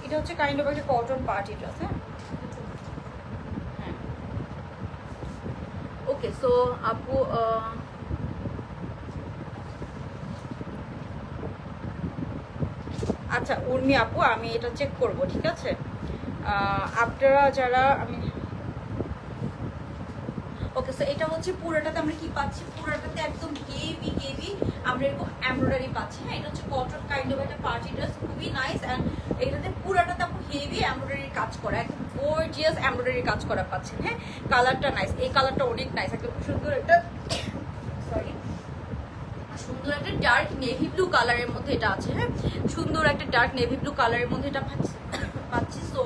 এটা হচ্ছে কাইন্ড অফ একটা কটন পার্টি ড্রেস। হ্যাঁ, ওকে, সো আপু আচ্ছা উর্মি আপু, আমি এটা চেক করব, ঠিক আছে? আপনারা যারা আমি ওকে, সো এটা হচ্ছে পুরোটাতে আমরা কি পাচ্ছি, পুরোটাতে একদম হেভি হেভি আমরা এরকম এমব্রয়ডারি পাচ্ছি। হ্যাঁ, এটা হচ্ছে কটন কাইন্ড অফ একটা পার্টি ড্রেস, খুবই নাইস। অ্যান্ড এটাতে পুরোটাতে আপনি হেভি এমব্রয়ডারি কাজ করা, একদম গর্জিয়াস এমব্রয়ডারি কাজ করা পাচ্ছেন। হ্যাঁ, কালারটা নাইস, এই কালারটা অনেক নাইস, একদম সুন্দর একটা সরি সুন্দর একটা ডার্ক নেভি ব্লু কালারের মধ্যে এটা আছে। হ্যাঁ, সুন্দর একটা ডার্ক নেভি ব্লু কালারের মধ্যে এটা পাচ্ছি। সো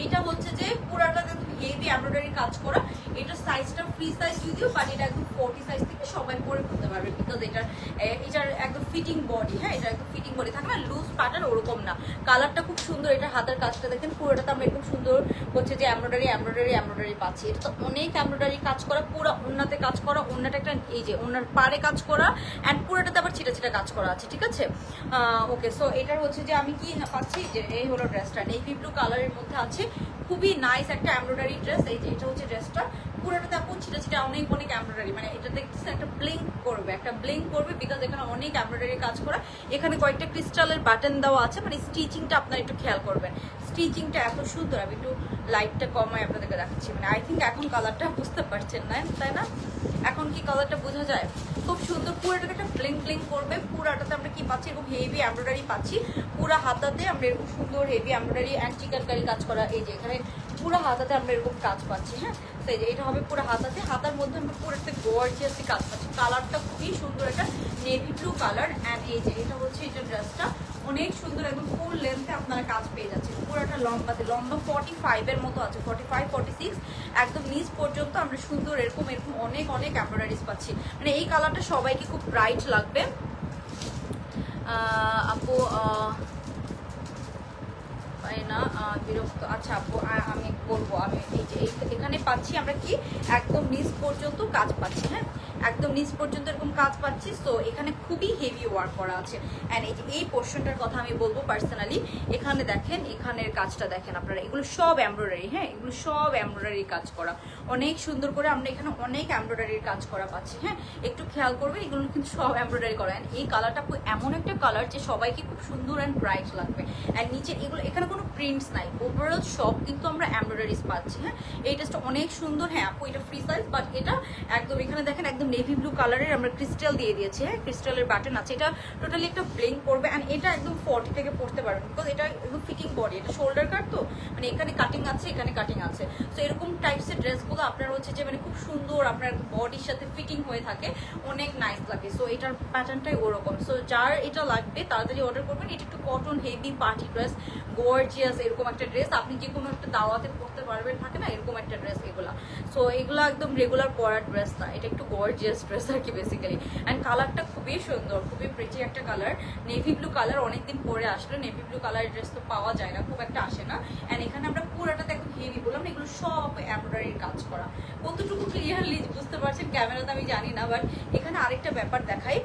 এইটা হচ্ছে যে পুরাটাতে হেভি এমব্রয়ডারি কাজ করা। এটা সাইজটা ফ্রি সাইজ যদিও, বাট এটা একদম 40 সাইজ থেকে সবাই পরে ফেলতে পারবে, বিকজ এটার একদম ফিটিং বডি। হ্যাঁ, এটা একদম ফিটিং বডি থাকে না, লুজ প্যাটার্ন ওরকম না। কালারটা খুব সুন্দর, এটা হাতের কাজটা দেখেন, পুরোটাতে আমরা একদম সুন্দর হচ্ছে যে এমব্রয়ডারি পাচ্ছি। এটা তো অনেক এমব্রয়ডারি কাজ করা, পুরো ওড়নাতে কাজ করা, ওড়নাটা একটা এই যে ওড়নার পাড়ে কাজ করা, অ্যান্ড পুরোটাতে আবার ছিটা ছিটা কাজ করা আছে, ঠিক আছে? ওকে, সো এটার হচ্ছে যে আমি কি পাচ্ছি, যে এই হলো ড্রেসটা নেভি ব্লু কালারের মধ্যে আছে, খুবই নাইস একটা এমব্রয়ডারি ড্রেস। এই যে এটা হচ্ছে ড্রেসটা, পুরোটাতে আপু ছিটা ছিটা অনেক অনেক এমব্রয়ডারি, মানে এটা দেখতেছে একটা ব্লিঙ্ক করবে, বিকজ এখানে অনেক এমব্রয়ডারি কাজ করা। এখানে কয়েকটা ক্রিস্টালের বাটন দেওয়া আছে, মানে স্টিচিংটা আপনারা একটু খেয়াল করবেন, স্টিচিংটা এত সুন্দর। আমি একটু লাইটটা কমায় আপনাদেরকে দেখাচ্ছি, মানে আই থিঙ্ক এখন কালারটা বুঝতে পারছেন না, তাই না? এখন কি কালারটা বোঝা যায়? খুব সুন্দর, পুরোটাতে একটা ব্লিঙ্ক করবে। পুরাটাতে আমরা কি পাচ্ছি, এরকম হেভি এমব্রয়ডারি পাচ্ছি। পুরো হাতাতে আমরা এরকম সুন্দর হেভি এমব্রয়ডারি অ্যান্ড চিকনকারি কাজ করা। এই যে এখানে পুরো হাতাতে আমরা এরকম কাজ পাচ্ছি। হ্যাঁ, তো এই যে এটা হবে পুরো হাতাতে, হাতার মধ্যে আমরা পুরো একটা গর্জিয়াসলি কাজ পাচ্ছি। কালারটা খুবই সুন্দর, একটা নেভি ব্লু কালার। অ্যান্ড এই যে এটা হচ্ছে এটা ড্রেসটা অনেক সুন্দর, একদম ফুল লেন্থে আপনারা কাজ পেয়ে যাচ্ছেন। পুরোটা লম্বা 45 এর মতো আছে, 45 46 একদম নিচ পর্যন্ত আমরা সুন্দর এরকম অনেক অনেক এমব্রয়ডারিজ পাচ্ছি। মানে এই কালারটা সবাইকে খুব ব্রাইট লাগবে। আপু না বিরক্ত, আচ্ছা আপু আমি বলবো, আমি এই যে এখানে পাচ্ছি আমরা কি একদম নিচ পর্যন্ত কাজ পাচ্ছি। হ্যাঁ, একদম নিচ পর্যন্ত এরকম কাজ পাচ্ছি। সো এখানে খুবই হেভি ওয়ার্ক করা আছে। অ্যান্ড এই যে এই পোর্শনটার কথা আমি বলবো পার্সোনালি, এখানে দেখেন, এখানের কাজটা দেখেন আপনারা, এগুলো সব এমব্রয়ডারি। হ্যাঁ, এগুলো সব এমব্রয়ডারি কাজ করা, অনেক সুন্দর করে আমরা এখানে অনেক এমব্রয়ডারির কাজ করা পাচ্ছি। হ্যাঁ, একটু খেয়াল করবে, এগুলো কিন্তু সব এমব্রয়ডারি করা। এই কালারটা এমন একটা কালার যে সবাইকে খুব সুন্দর অ্যান্ড ব্রাইট লাগবে। অ্যান্ড নিচে এগুলো এখানে কোনো প্রিন্টস নাই, ওভারঅল সব কিন্তু আমরা এমব্রয়ডারিজ পাচ্ছি। হ্যাঁ এই ড্রেসটা অনেক সুন্দর। হ্যাঁ আপু এটা ফ্রি সাইজ, বাট এটা একদম এখানে দেখেন একদম নেভি ব্লু কালারের আমরা ক্রিস্টাল দিয়ে দিয়েছি। হ্যাঁ ক্রিস্টালের বাটন আছে, এটা টোটালি একটা ব্লেন্ড করবে অ্যান্ড এটা একদম 40 থেকে পড়তে পারবেন, বিকজ এটা একদম ফিটিং বডি, এটা শোল্ডার কাট তো, মানে এখানে কাটিং আছে এখানে কাটিং আছে। তো এরকম টাইপসের ড্রেসগুলো আপনার হচ্ছে যে মানে খুব সুন্দর আপনার বডির সাথে ফিটিং হয়ে থাকে, অনেক নাইস লাগে। সো এটার প্যাটার্নটাই ওরকম। সো যার এটা লাগবে তাড়াতাড়ি অর্ডার করবেন। এটা একটু cotton heavy party dress, gorgeous এরকম একটা ড্রেস, আপনি যে কোনো একটা দাওয়াতে পরতে পারবেন, থাকে না এরকম একটা ড্রেস এগুলা। সো এগুলো একদম রেগুলার পরার ড্রেস না, এটা একটু গর্জিয়াস ড্রেস আর কি বেসিক্যালি। অ্যান্ড কালারটা খুবই সুন্দর, খুবই প্রিটি একটা কালার, নেভি ব্লু কালার। অনেকদিন পরে আসলে নেভি ব্লু কালারের ড্রেস তো পাওয়া যায় না, খুব একটা আসে না। অ্যান্ড এখানে আমরা পুরাটাতে একদম হেভি বললাম, এগুলো সব এমব্রয়ডারির কাজ করা। কতটুকু ক্লিয়ারলি বুঝতে পারছেন ক্যামেরাতে আমি জানি না, বাট এখানে আরেকটা ব্যাপার দেখাই।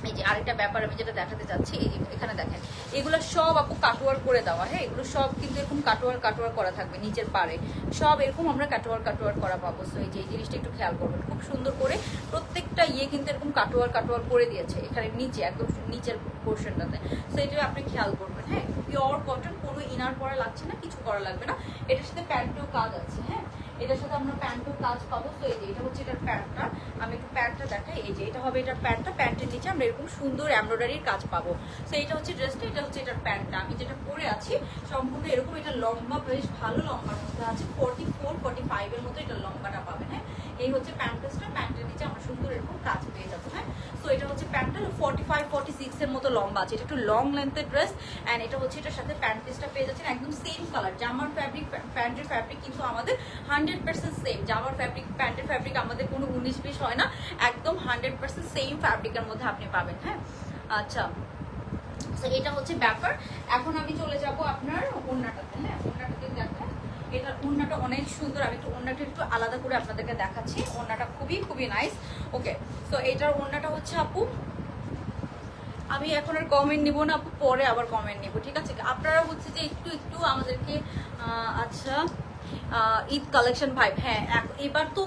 এই যে আরেকটা ব্যাপার আমি যেটা দেখাতে চাচ্ছি, এই যে এখানে দেখেন এগুলো সব আপু কাটওয়ার করে দেওয়া। হ্যাঁ এগুলো সব কিন্তু এরকম কাটওয়ার করা থাকবে নিচের পাড়ে, সব এরকম আমরা কাটওয়ার করা পাবো। সো এই যে এই জিনিসটা একটু খেয়াল করবেন, খুব সুন্দর করে প্রত্যেকটা কিন্তু এরকম কাটওয়ার করে দিয়েছে এখানে নিচে একদম নিচের পোর্শনটাতে। সো এটা আপনি খেয়াল করবেন। হ্যাঁ পিওর কটন, কোনো ইনার পরা লাগছে না, কিছু করা লাগবে না। এটার সাথে প্যান্টেও কাজ আছে। হ্যাঁ এটার সাথে আমরা প্যান্টেও কাজ পাবো। তো এই যে এটা হচ্ছে এটার প্যান্টটা, আমি একটু প্যান্টটা দেখাই। এই যে এটা হবে এটার প্যান্টটা, প্যান্টের নিচে আমরা এরকম সুন্দর এমব্রয়ডারির কাজ পাবো। তো এটা হচ্ছে ড্রেসটা, এটা হচ্ছে এটার প্যান্টটা। আমি যেটা পরে আছি সম্পূর্ণ এরকম, এটা লম্বা বেশ ভালো লম্বার মধ্যে আছে, 44-45 এর মতো এটা লম্বাটা পাবেন। হ্যাঁ এই হচ্ছে প্যান্টটা, প্যান্টের নিচে আমরা সুন্দর এরকম কাজ পেয়ে যাবো। হ্যাঁ তো এটা হচ্ছে প্যান্টটা 45-46 এর মতো লম্বা আছে, এটা একটু লং লেন্থের ড্রেস। অ্যান্ড এটা হচ্ছে এটার সাথে প্যান্ট পিসটা পেয়ে যাচ্ছেন একদম সেম কালার। জামার ফ্যাব্রিক প্যান্টের ফ্যাব্রিক কিন্তু আমাদের 100% সেম। জামার ফ্যাব্রিক প্যান্টের ফ্যাব্রিক আমাদের কোনো 19-20 হয় না, একদম 100% সেম ফ্যাব্রিকের মধ্যে আপনি পাবেন। হ্যাঁ আচ্ছা তো এটা হচ্ছে ব্যাপার। এখন আমি চলে যাব আপনার ওড়নাটাতে। হ্যাঁ ওড়নাটাতে দেখেন, এটার ওড়নাটা অনেক সুন্দর। আমি একটু ওড়নাটা একটু আলাদা করে আপনাদেরকে দেখাচ্ছি। ওড়নাটা খুবই নাইস। ওকে তো এটার ওড়নাটা হচ্ছে আপু, আমি এখন আর কমেন্ট নিব না আপু, পরে আবার কমেন্ট নিব, ঠিক আছে? আপনারা হচ্ছে যে একটু আমাদেরকে আচ্ছা ঈদ কালেকশন ভাইব। হ্যাঁ এবার তো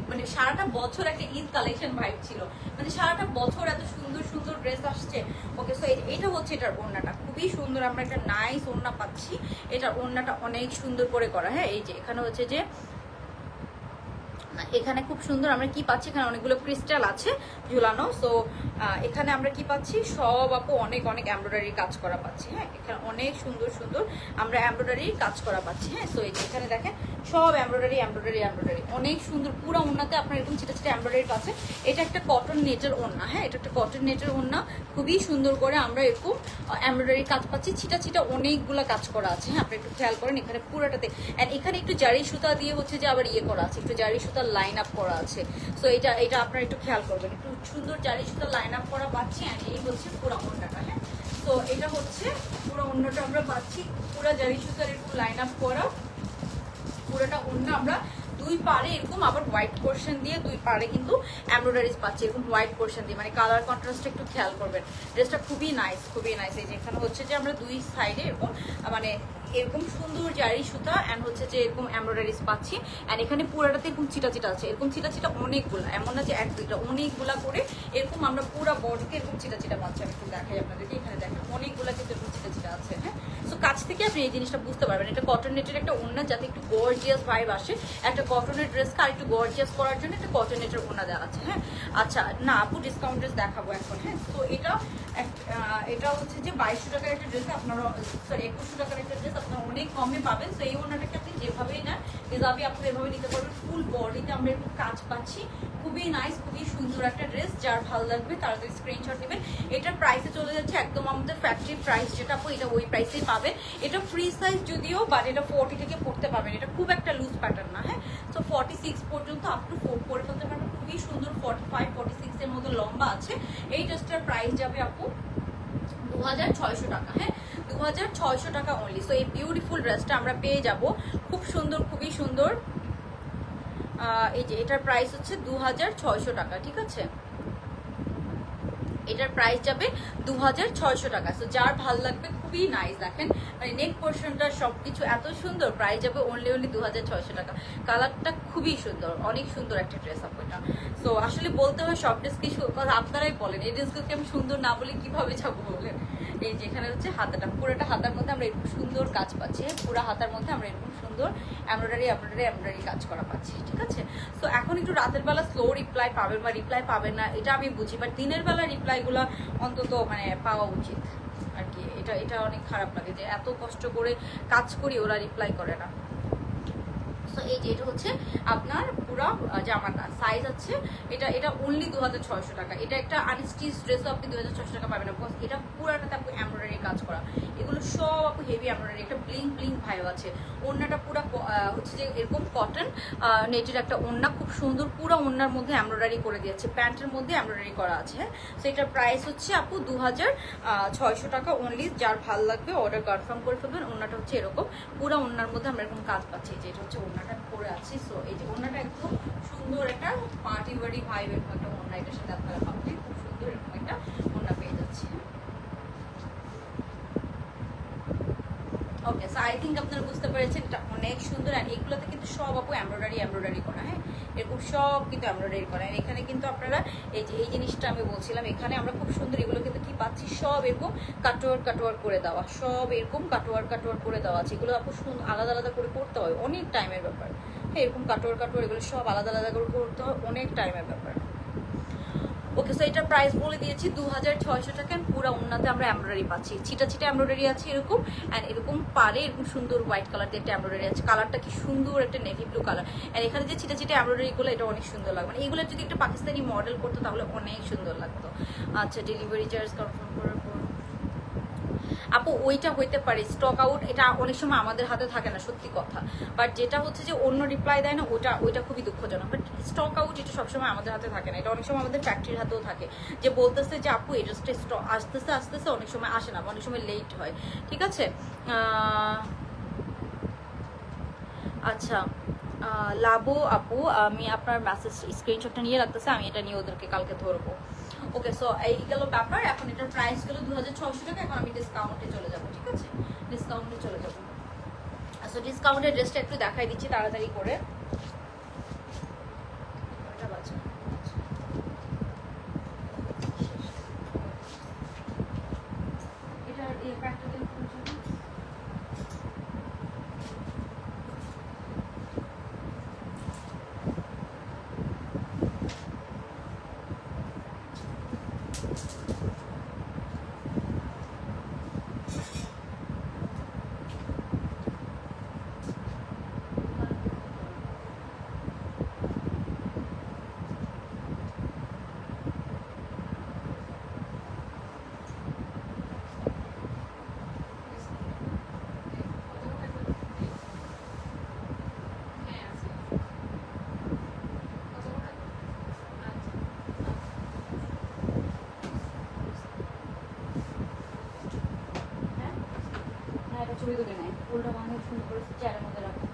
মানে সারাটা বছর একটা ঈদ কালেকশন ভাইব ছিল, মানে সারাটা বছর এত সুন্দর সুন্দর ড্রেস আসছে। ওকে সো এটা হচ্ছে এটার ওড়নাটা, খুবই সুন্দর। আমরা একটা নাইস ওড়না পাচ্ছি, এটার ওড়নাটা অনেক সুন্দর করে করা। হ্যাঁ এই যে এখানে হচ্ছে যে এখানে খুব সুন্দর আমরা কি পাচ্ছি, এখানে অনেকগুলো ক্রিস্টাল আছে ঝুলানো। সো এখানে আমরা কি পাচ্ছি, সব আপু অনেক এমব্রয়ডারি কাজ করা পাচ্ছি। হ্যাঁ এখানে অনেক সুন্দর আমরা এমব্রয়ডারি কাজ করা পাচ্ছি। হ্যাঁ সো এই যে এখানে দেখেন সব এমব্রয়ডারি অনেক সুন্দর। পুরো ওড়নাতে আপনার এরকম ছিটা এমব্রয়ডারি আছে। এটা একটা কটন নেটের ওড়না। হ্যাঁ এটা একটা কটন নেটের ওড়না, খুবই সুন্দর করে আমরা এরকম এমব্রয়ডারি কাজ পাচ্ছি। ছিটা অনেকগুলো কাজ করা আছে। হ্যাঁ আপনি একটু খেয়াল করেন এখানে পুরোটাতে। অ্যান্ড এখানে একটু জারি সুতা দিয়ে হচ্ছে যে আবার করা আছে, একটু জারি সুতা লাইন আপ করা আছে। সো এটা আপনারা একটু খেয়াল করবেন, একটু সুন্দর জারি সুতা লাইন আপ করা পাচ্ছি। অ্যান্ড এই হচ্ছে পুরো ওড়নাটা। হ্যাঁ তো এটা হচ্ছে পুরো ওড়নাটা আমরা পাচ্ছি, পুরো জারি সুতার একটু লাইন আপ করা পুরোটা ওড়না। আমরা দুই পারে এরকম আবার হোয়াইট পোর্শন দিয়ে দুই পারে কিন্তু এমব্রয়ডারিজ পাচ্ছি এরকম হোয়াইট পোর্শন দিয়ে, মানে কালার কন্ট্রাস্টটা একটু খেয়াল করবেন। ড্রেসটা খুবই নাইস। এই যে এখানে হচ্ছে যে আমরা দুই সাইডে এরকম মানে এরকম সুন্দর জারি সুতা অ্যান্ড হচ্ছে যে এরকম এমব্রয়ডারিজ পাচ্ছি। অ্যান্ড এখানে পুরাটাতে এরকম চিটা আছে, এরকম চিটা অনেকগুলা, এমন না যে এক দুইটা, অনেকগুলা করে এরকম আমরা পুরো বডিতে এরকম চিটা পাচ্ছি। আমি একটু দেখাই আপনাদেরকে, এখানে দেখেন অনেকগুলা কিন্তু এরকম চিটা আছে। হ্যাঁ সো কাছ থেকে আপনি এই জিনিসটা বুঝতে পারবেন, এটা কটন নেটের একটা ওড়না, যাতে একটু গর্জিয়াস ভাইব আসে। একটা কটনের ড্রেসকে আর একটু গর্জিয়াস করার জন্য একটা কটন নেটের ওড়না দেওয়া আছে। হ্যাঁ আচ্ছা না আপু ডিসকাউন্ট ড্রেস দেখাবো এখন। হ্যাঁ তো এটা হচ্ছে যে 2200 টাকার একটা ড্রেস, আপনারা সরি 2100 টাকার একটা ড্রেস আপনারা অনেক কমে পাবেন। তো এই ওড়নাটাকে আপনি যেভাবেই না ডিজাবি আপনি এভাবে নিতে পারবেন। ফুল বডিতে আমরা একটু কাজ পাচ্ছি, খুবই নাইস, খুবই সুন্দর একটা ড্রেস। যার ভালো লাগবে তাড়াতাড়ি স্ক্রিনশট নেবেন। এটার প্রাইসে চলে যাচ্ছে একদম আমাদের ফ্যাক্টরি প্রাইস যেটা আপু, এটা ওই প্রাইসেই পাবেন। এটা ফ্রি সাইজ যদিও, বাট এটা 40 থেকে পড়তে পারবেন, এটা খুব একটা লুজ প্যাটার্ন না। হ্যাঁ তো 46 পর্যন্ত আপ টু 4 পরে ফেলতে পারবেন, খুবই সুন্দর। 45-46 এর মতো লম্বা আছে। এই ড্রেসটার প্রাইস যাবে আপু 2600 টাকা। হ্যাঁ 2600 টাকা অনলি। সো এই বিউটিফুল ড্রেসটা আমরা পেয়ে যাব, খুব সুন্দর, খুবই সুন্দর। এই যে এটার প্রাইস হচ্ছে 2600 টাকা, ঠিক আছে? এটার প্রাইস যাবে 2600 টাকা। সো যার ভাল লাগবে খুবই নাইস। দেখেন মানে নেক পোর্শনটা সবকিছু এত সুন্দর, প্রাইস যাবে অনলি 2600 টাকা। কালারটা খুবই সুন্দর, অনেক সুন্দর একটা ড্রেস আপু এটা। সো আসলে বলতে হয় সব ড্রেস কি আপনারাই বলেন, এই ড্রেসগুলোকে আমি সুন্দর না বলে কিভাবে যাবো বলেন। এই যেখানে হচ্ছে হাতাটা, পুরোটা হাতার মধ্যে আমরা এরকম সুন্দর কাজ পাচ্ছি, পুরো হাতার মধ্যে আমরা এরকম সুন্দর এমব্রয়ডারি কাজ করা পাচ্ছি, ঠিক আছে। সো এখন একটু রাতের বেলা স্লো রিপ্লাই পাবেন বা রিপ্লাই পাবেন না এটা আমি বুঝি, বাট দিনের বেলা রিপ্লাইগুলো অন্তত মানে পাওয়া উচিত আর কি। এটা অনেক খারাপ লাগে যে এত কষ্ট করে কাজ করি ওরা রিপ্লাই করে না। সো এই যে এটা হচ্ছে আপনার পুরো জামাটা সাইজ আছে, এটা অনলি 2600 টাকা। এটা একটা আনস্টিচ ড্রেসও আপনি 2600 টাকা পাবেন না, বিকজ এটা পুরাটাতে আপনি এমব্রয়ডারি কাজ করা, এগুলো সব আপনি হেভি এমব্রয়ডারি, একটা ব্লিং ভাইও আছে। ওড়নাটা পুরো হচ্ছে যে এরকম কটন নেটের একটা ওড়না, খুব সুন্দর, পুরো ওড়নার মধ্যে এমব্রয়ডারি করে দিয়েছে, প্যান্টের মধ্যে এমব্রয়ডারি করা আছে। সো এটার প্রাইস হচ্ছে আপু 2600 টাকা অনলি। যার ভালো লাগবে অর্ডার কনফার্ম করে ফেলবেন। ওড়নাটা হচ্ছে এরকম, পুরো ওড়নার মধ্যে আমরা এরকম কাজ পাচ্ছি, যে এটা হচ্ছে ওড়নাটা পরে আছি। সো এই যে ওড়নাটা একদম সুন্দর একটা পার্টি বাড়ি ভাইব এরকম একটা ওড়না, এটার সাথে আপনারা পাবেন খুব সুন্দর এরকম একটা ওড়না পেয়ে যাচ্ছে। ওকে, সো আই থিঙ্ক আপনারা বুঝতে পেরেছেন এটা অনেক সুন্দর। আর এগুলোতে কিন্তু সব আপু এমব্রয়ডারি করা, হ্যাঁ এরকম সব কিন্তু এমব্রয়ডারি করা। এখানে কিন্তু আপনারা এই যে এই জিনিসটা আমি বলছিলাম, এখানে আমরা খুব সুন্দর এগুলো কিন্তু কি পাচ্ছি, সব এরকম কাটওয়ার করে দেওয়া, সব এরকম কাটওয়ার করে দেওয়া আছে। এগুলো আপু আলাদা আলাদা করে করতে হয়, অনেক টাইমের ব্যাপার। হ্যাঁ এরকম কাটওয়ার এগুলো সব আলাদা আলাদা করে করতে হয়, অনেক টাইমের ব্যাপার। ওকে, সো এটার প্রাইস বলে দিয়েছি 2600 টাকা। পুরো ওড়নাতে আমরা এমব্রয়ডারি পাচ্ছি, ছিটা এমব্রয়ডারি আছে এরকম, অ্যান্ড এরকম পারে এরকম সুন্দর হোয়াইট কালার দিয়ে একটা এমব্রয়ডারি আছে। কালারটা কি সুন্দর, একটা নেভি ব্লু কালার। অ্যান্ড এখানে যে ছিটা এমব্রয়ডারি গুলো, এটা অনেক সুন্দর লাগবে। মানে এগুলো যদি একটা পাকিস্তানি মডেল করতো তাহলে অনেক সুন্দর লাগতো। আচ্ছা, ডেলিভারি চার্জ কনফার্ম করার পর আপু ওইটা হইতে পারে স্টক আউট, এটা অনেক সময় আমাদের হাতে থাকে না, সত্যি কথা। বাট যেটা হচ্ছে যে অন্য রিপ্লাই দেয় না, ওইটা খুবই দুঃখজনক। বাট স্টক আউট এটা সবসময় আমাদের হাতে থাকে না, এটা অনেক সময় আমাদের ফ্যাক্টরির হাতেও থাকে, যে বলতেছে যে আপু এটা স্টক আসতেছে অনেক সময় আসে না, অনেক সময় লেট হয়, ঠিক আছে। আচ্ছা লাবো আপু, আমি আপনার মেসেজ স্ক্রিনশটটা নিয়ে রাখতেছি, আমি এটা নিয়ে ওদেরকে কালকে ধরবো। ওকে, সো এই গেল ব্যাপার। এখন এটার প্রাইস গেল 2600 টাকা। এখন আমি ডিসকাউন্টে চলে যাবো, ঠিক আছে, ডিসকাউন্টে চলে যাবো। সো ডিসকাউন্টের ড্রেসটা একটু দেখাই দিচ্ছি তাড়াতাড়ি করে। এটার এই প্যাকটা দিন। ছবি তুলে নেয়, ফুলটা মানে সুন্দর করে চেয়ারের মধ্যে রাখো।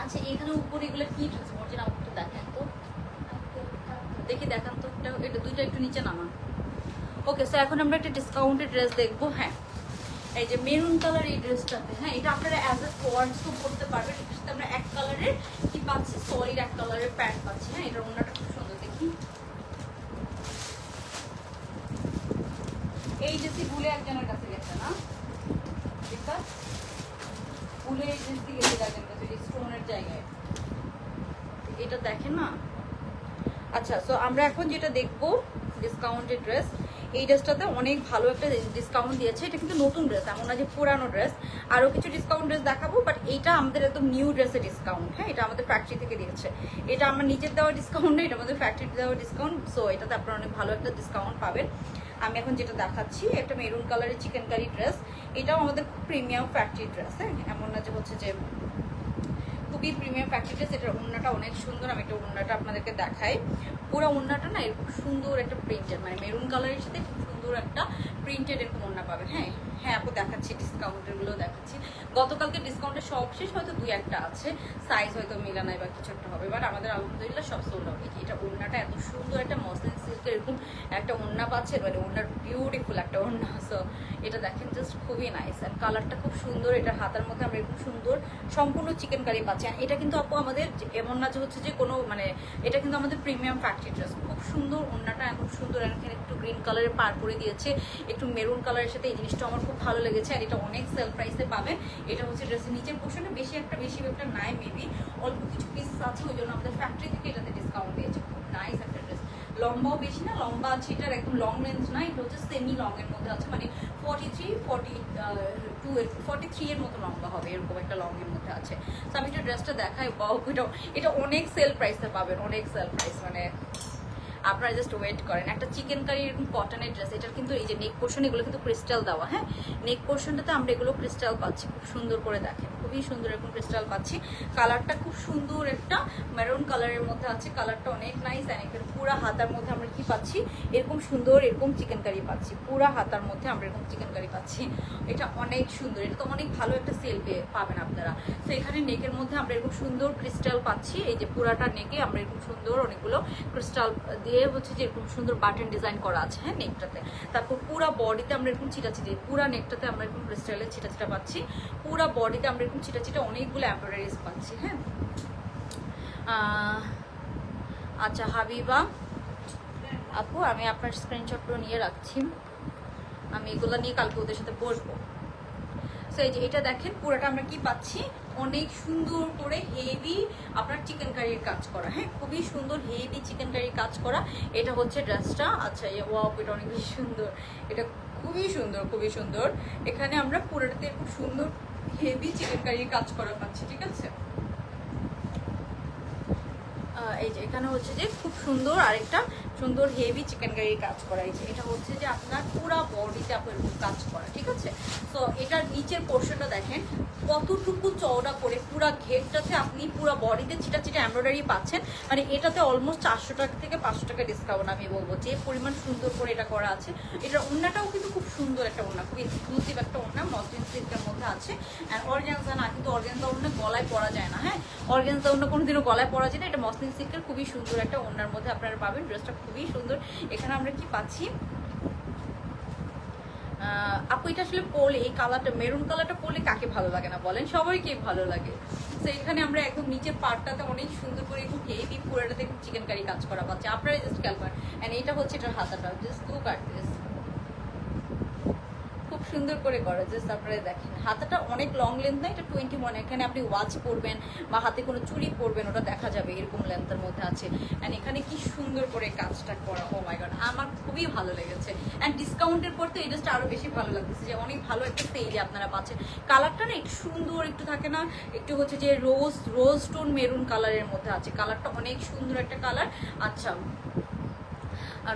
আচ্ছা, এখানে উপরে এগুলো কি ড্রেস মর্জিনা আপু একটু দেখেন তো, দেখি দেখান তো, এটা দুইটা একটু নিচে নামান। ওকে, সো এখন আমরা একটা ডিসকাউন্টেড ড্রেস দেখবো। হ্যাঁ এই যে মেরুন কালার এই ড্রেসটাতে, হ্যাঁ এটা আপনারা অ্যাজ এ কোয়ার্ডসও করতে পারবেন। এটার সাথে আমরা এক কালারের কি পাচ্ছি, সলিড এক কালারের প্যান্ট পাচ্ছি। হ্যাঁ এটার ওড়নাটা খুব সুন্দর, দেখি এই যে ভুলে একজনের কাছে গেছে না, এটা ভুলে এই ড্রেস দিয়ে গেছে একজনের কাছে স্টোনের জায়গায়, এটা দেখেন না। আচ্ছা, সো আমরা এখন যেটা দেখবো ডিসকাউন্টেড ড্রেস, এই ড্রেসটাতে অনেক ভালো একটা ডিসকাউন্ট দিয়েছে। এটা কিন্তু নতুন ড্রেস, এমন না যে পুরানো ড্রেস। আরও কিছু ডিসকাউন্ট ড্রেস দেখাবো, বাট এইটা আমাদের একদম নিউ ড্রেসের ডিসকাউন্ট। হ্যাঁ এটা আমাদের ফ্যাক্টরি থেকে দিয়েছে, এটা আমার নিজের দেওয়া ডিসকাউন্ট না, এটা আমাদের ফ্যাক্টরি দেওয়া ডিসকাউন্ট। সো এটাতে আপনারা অনেক ভালো একটা ডিসকাউন্ট পাবেন। আমি এখন যেটা দেখাচ্ছি একটা মেরুন কালারের চিকেন কারি ড্রেস, এটাও আমাদের খুব প্রিমিয়াম ফ্যাক্টরি ড্রেস। হ্যাঁ এমন না যে হচ্ছে যে খুব খুবই প্রিমিয়াম ফ্যাক্টরি ড্রেস। এটার ওড়নাটা অনেক সুন্দর, আমি এটা ওড়নাটা আপনাদেরকে দেখাই। পুরো ওড়নাটা না এরকম সুন্দর একটা প্রিন্টেড, মানে মেরুন কালারের সাথে খুব সুন্দর একটা প্রিন্টেড এরকম ওড়না পাবেন। হ্যাঁ হ্যাঁ আপু দেখাচ্ছি, ডিসকাউন্টের গুলো দেখাচ্ছি। গতকালকে ডিসকাউন্টের সব শেষ, হয়তো 2-1টা আছে, সাইজ হয়তো মিলা নাই বা কিছু একটা হবে, বাট আমাদের আলহামদুলিল্লাহ সব সোল্ড আউট। এটা ওড়নাটা এত সুন্দর একটা মসলিন সিল্কের এরকম একটা ওড়না পাচ্ছে, মানে ওড়নার বিউটিফুল একটা ওড়না। সো এটা দেখেন জাস্ট খুবই নাইস, আর কালারটা খুব সুন্দর। এটার হাতার মধ্যে আমরা এরকম সুন্দর সম্পূর্ণ চিকেন কারি পাচ্ছি। আর এটা কিন্তু আপু আমাদের এমন না যে হচ্ছে যে কোনো মানে, এটা কিন্তু আমাদের প্রিমিয়াম ফ্যাক্টরি ড্রেস। খুব সুন্দর ওড়নাটা, এমন সুন্দর। এখানে একটু গ্রিন কালারের পার করে দিয়েছে, একটু মেরুন কালারের সাথে, এই জিনিসটা আমার খুব ভালো লেগেছে। আর এটা অনেক সেল প্রাইসে পাবেন। এটা হচ্ছে ড্রেসের নিচের পোর্শনে বেশি একটা নাই, মেবি অল্প কিছু পিসেস আছে, ওই জন্য আমাদের ফ্যাক্টরি থেকে এটাতে ডিসকাউন্ট দিয়েছে। খুব নাইস একটা ড্রেস, লম্বাও বেশি না, লম্বা আছে এটার একদম লং রেঞ্জ না, এটা হচ্ছে সেমি লং এর মধ্যে আছে, মানে 43 এর মতো লম্বা হবে, এরকম একটা লং এর মধ্যে আছে। তো আমি একটা ড্রেসটা দেখাই, এটা অনেক সেল প্রাইসে পাবেন, অনেক সেল প্রাইস, মানে আপনারা জাস্ট ওয়েট করেন। একটা চিকেন কারি এরকম কটনের ড্রেস, এটার কিন্তু এই যে নেক পোর্শন এগুলো কিন্তু ক্রিস্টাল দেওয়া। হ্যাঁ নেক পোর্শনটাতে আমরা এগুলো ক্রিস্টাল পাচ্ছি, খুব সুন্দর করে দেখেন, খুবই সুন্দর এরকম ক্রিস্টাল পাচ্ছি। কালারটা খুব সুন্দর একটা মেরুন কালারের মধ্যে আছে, কালারটা অনেক নাইস। আর এখানে পুরা হাতার মধ্যে আমরা কি পাচ্ছি, এরকম সুন্দর এরকম চিকেন কারি পাচ্ছি, পুরা হাতার মধ্যে আমরা এরকম চিকেন কারি পাচ্ছি। এটা অনেক সুন্দর, এটা তো অনেক ভালো একটা সেল পাবেন আপনারা। তো এখানে নেকের মধ্যে আমরা এরকম সুন্দর ক্রিস্টাল পাচ্ছি, এই যে পুরাটা নেকে আমরা এরকম সুন্দর অনেকগুলো ক্রিস্টাল দিয়ে হচ্ছে যে এরকম সুন্দর বাটন ডিজাইন করা আছে। হ্যাঁ নেকটাতে, তারপর পুরা বডিতে আমরা এরকম ছিটাছিটি, পুরা নেকটাতে আমরা এরকম ক্রিস্টালের ছিটাছিটা পাচ্ছি, পুরা বডিতে আমরা এরকম ছিটাছিটা অনেকগুলো এমব্রয়ডারিজ পাচ্ছি। হ্যাঁ আচ্ছা হাবিবা আপু, আমি আপনার স্ক্রিনশটগুলো নিয়ে রাখছি, আমি এগুলো নিয়ে কালকে ওদের সাথে বসবো। সো এই যে এটা দেখেন পুরোটা আমরা কি পাচ্ছি, অনেক সুন্দর করে হেভি আপনার চিকেন কারির কাজ করা। হ্যাঁ খুবই সুন্দর হেভি চিকেন কারির কাজ করা। এটা হচ্ছে ড্রেসটা। আচ্ছা ওয়াও, এটা অনেক বেশি সুন্দর, এটা খুবই সুন্দর, খুবই সুন্দর। এখানে আমরা পুরোটাতে খুব সুন্দর হেভি চিকেন কারির কাজ করা পাচ্ছি, ঠিক আছে। এই যে এখানে হচ্ছে যে খুব সুন্দর আরেকটা সুন্দর হেভি চিকেন কারির কাজ করা। এই যে এটা হচ্ছে যে আপনার পুরা বডিতে আপনার কাজ করা, ঠিক আছে। তো এটার নিচের পোর্শনটা দেখেন কতটুকু চওড়া করে, পুরা ঘেরটাতে আপনি পুরা বডিতে চিটা চিটা এমব্রয়ডারি পাচ্ছেন। মানে এটাতে অলমোস্ট 400 টাকা থেকে 500 টাকা ডিসকাউন্ট আমি বলবো, যে পরিমাণ সুন্দর করে এটা করা আছে। এটার ওড়নাটাও কিন্তু খুব সুন্দর একটা ওড়না, খুব এক্সক্লুসিভ একটা ওড়না, মসলিন সিল্কের মধ্যে আছে। আর অর্গানজা না, কিন্তু অর্গানজা ওড়না গলায় পরা যায় না। হ্যাঁ অর্গানজা ওড়না কোনোদিনও গলায় পরা যায় না, এটা মসলিন সিল্কের খুবই সুন্দর একটা ওড়নার মধ্যে আপনারা পাবেন। ড্রেসটা খুবই সুন্দর। এখানে আমরা কি পাচ্ছি আপু, এটা আসলে পরলে এই কালারটা, মেরুন কালারটা পরলে কাকে ভালো লাগে না বলেন, সবাইকে ভালো লাগে। তো এখানে আমরা একদম নিচের পার্টটাতে অনেক সুন্দর করে একটু হেভি পুরোটাতে চিকেন কারি কাজ করা পাচ্ছে, আপনারা জাস্ট খেয়াল করেন। এন্ড এটা হচ্ছে এটার হাতাটা, জাস্ট লুক অ্যাট দিস, খুব সুন্দর করে করা। জাস্ট আপনারা দেখেন হাতাটা অনেক লং লেন্থ না, এটা 21। এখানে আপনি ওয়াচ পরবেন বা হাতে কোনো চুড়ি পরবেন, ওটা দেখা যাবে এরকম লেন্থের মধ্যে আছে। অ্যান্ড এখানে কি সুন্দর করে কাজটা করা, ও মাই গড, আমার খুবই ভালো লেগেছে। অ্যান্ড ডিসকাউন্টের পর তো এই ড্রেসটা আরো বেশি ভালো লাগতেছে, যে অনেক ভালো একটা সেলে আপনারা পাচ্ছেন। কালারটা না একটু সুন্দর, একটু থাকে না, একটু হচ্ছে যে রোজ টোন মেরুন কালারের মধ্যে আছে, কালারটা অনেক সুন্দর একটা কালার। আচ্ছা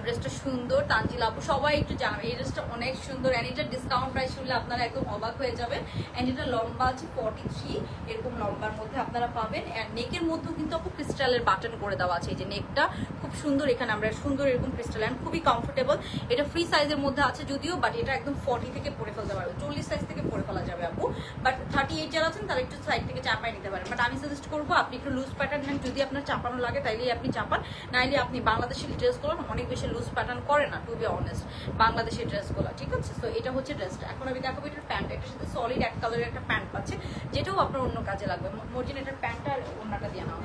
ড্রেসটা সুন্দর, তানজিল আপু সবাই একটু জানাবে, এই ড্রেসটা অনেক সুন্দর। অ্যান্ড এটার ডিসকাউন্ট প্রাইস শুনলে আপনারা একদম অবাক হয়ে যাবেন। অ্যান্ড এটা লম্বা আছে 43, এরকম লম্বার মধ্যে আপনারা পাবেন। অ্যান্ড নেকের মধ্যেও কিন্তু আপু ক্রিস্টালের বাটন করে দেওয়া আছে, এই যে নেকটা খুব সুন্দর, এখানে আমরা সুন্দর এরকম ক্রিস্টাল, অ্যান্ড খুবই কমফোর্টেবল। এটা ফ্রি সাইজের মধ্যে আছে যদিও, বাট এটা একদম 40 থেকে পরে ফেলতে পারবে, 40 সাইজ থেকে পরে ফেলা যাবে আপু। বাট 38 যারা আছেন তারা একটু সাইড থেকে চাপাই নিতে পারেন। বাট আমি সাজেস্ট করবো আপনি একটু লুজ প্যাটার্ন নেন, যদি আপনার চাপানো লাগে তাইলেই আপনি চাপান, নাইলে আপনি বাংলাদেশের ড্রেসগুলো অনেক বেশি লুজ প্যাটার্ন করে না, টু বি অনেস্ট, বাংলাদেশের ড্রেসগুলো, ঠিক আছে। তো এটা হচ্ছে ড্রেসটা। এখন আমি দেখাবো এটার প্যান্ট, এটার সাথে সলিড এক কালারের একটা প্যান্ট পাচ্ছে, যেটাও আপনার অন্য কাজে লাগবে। মর্জিন এটার প্যান্টটা আর অন্যটা দিয়ে নাও,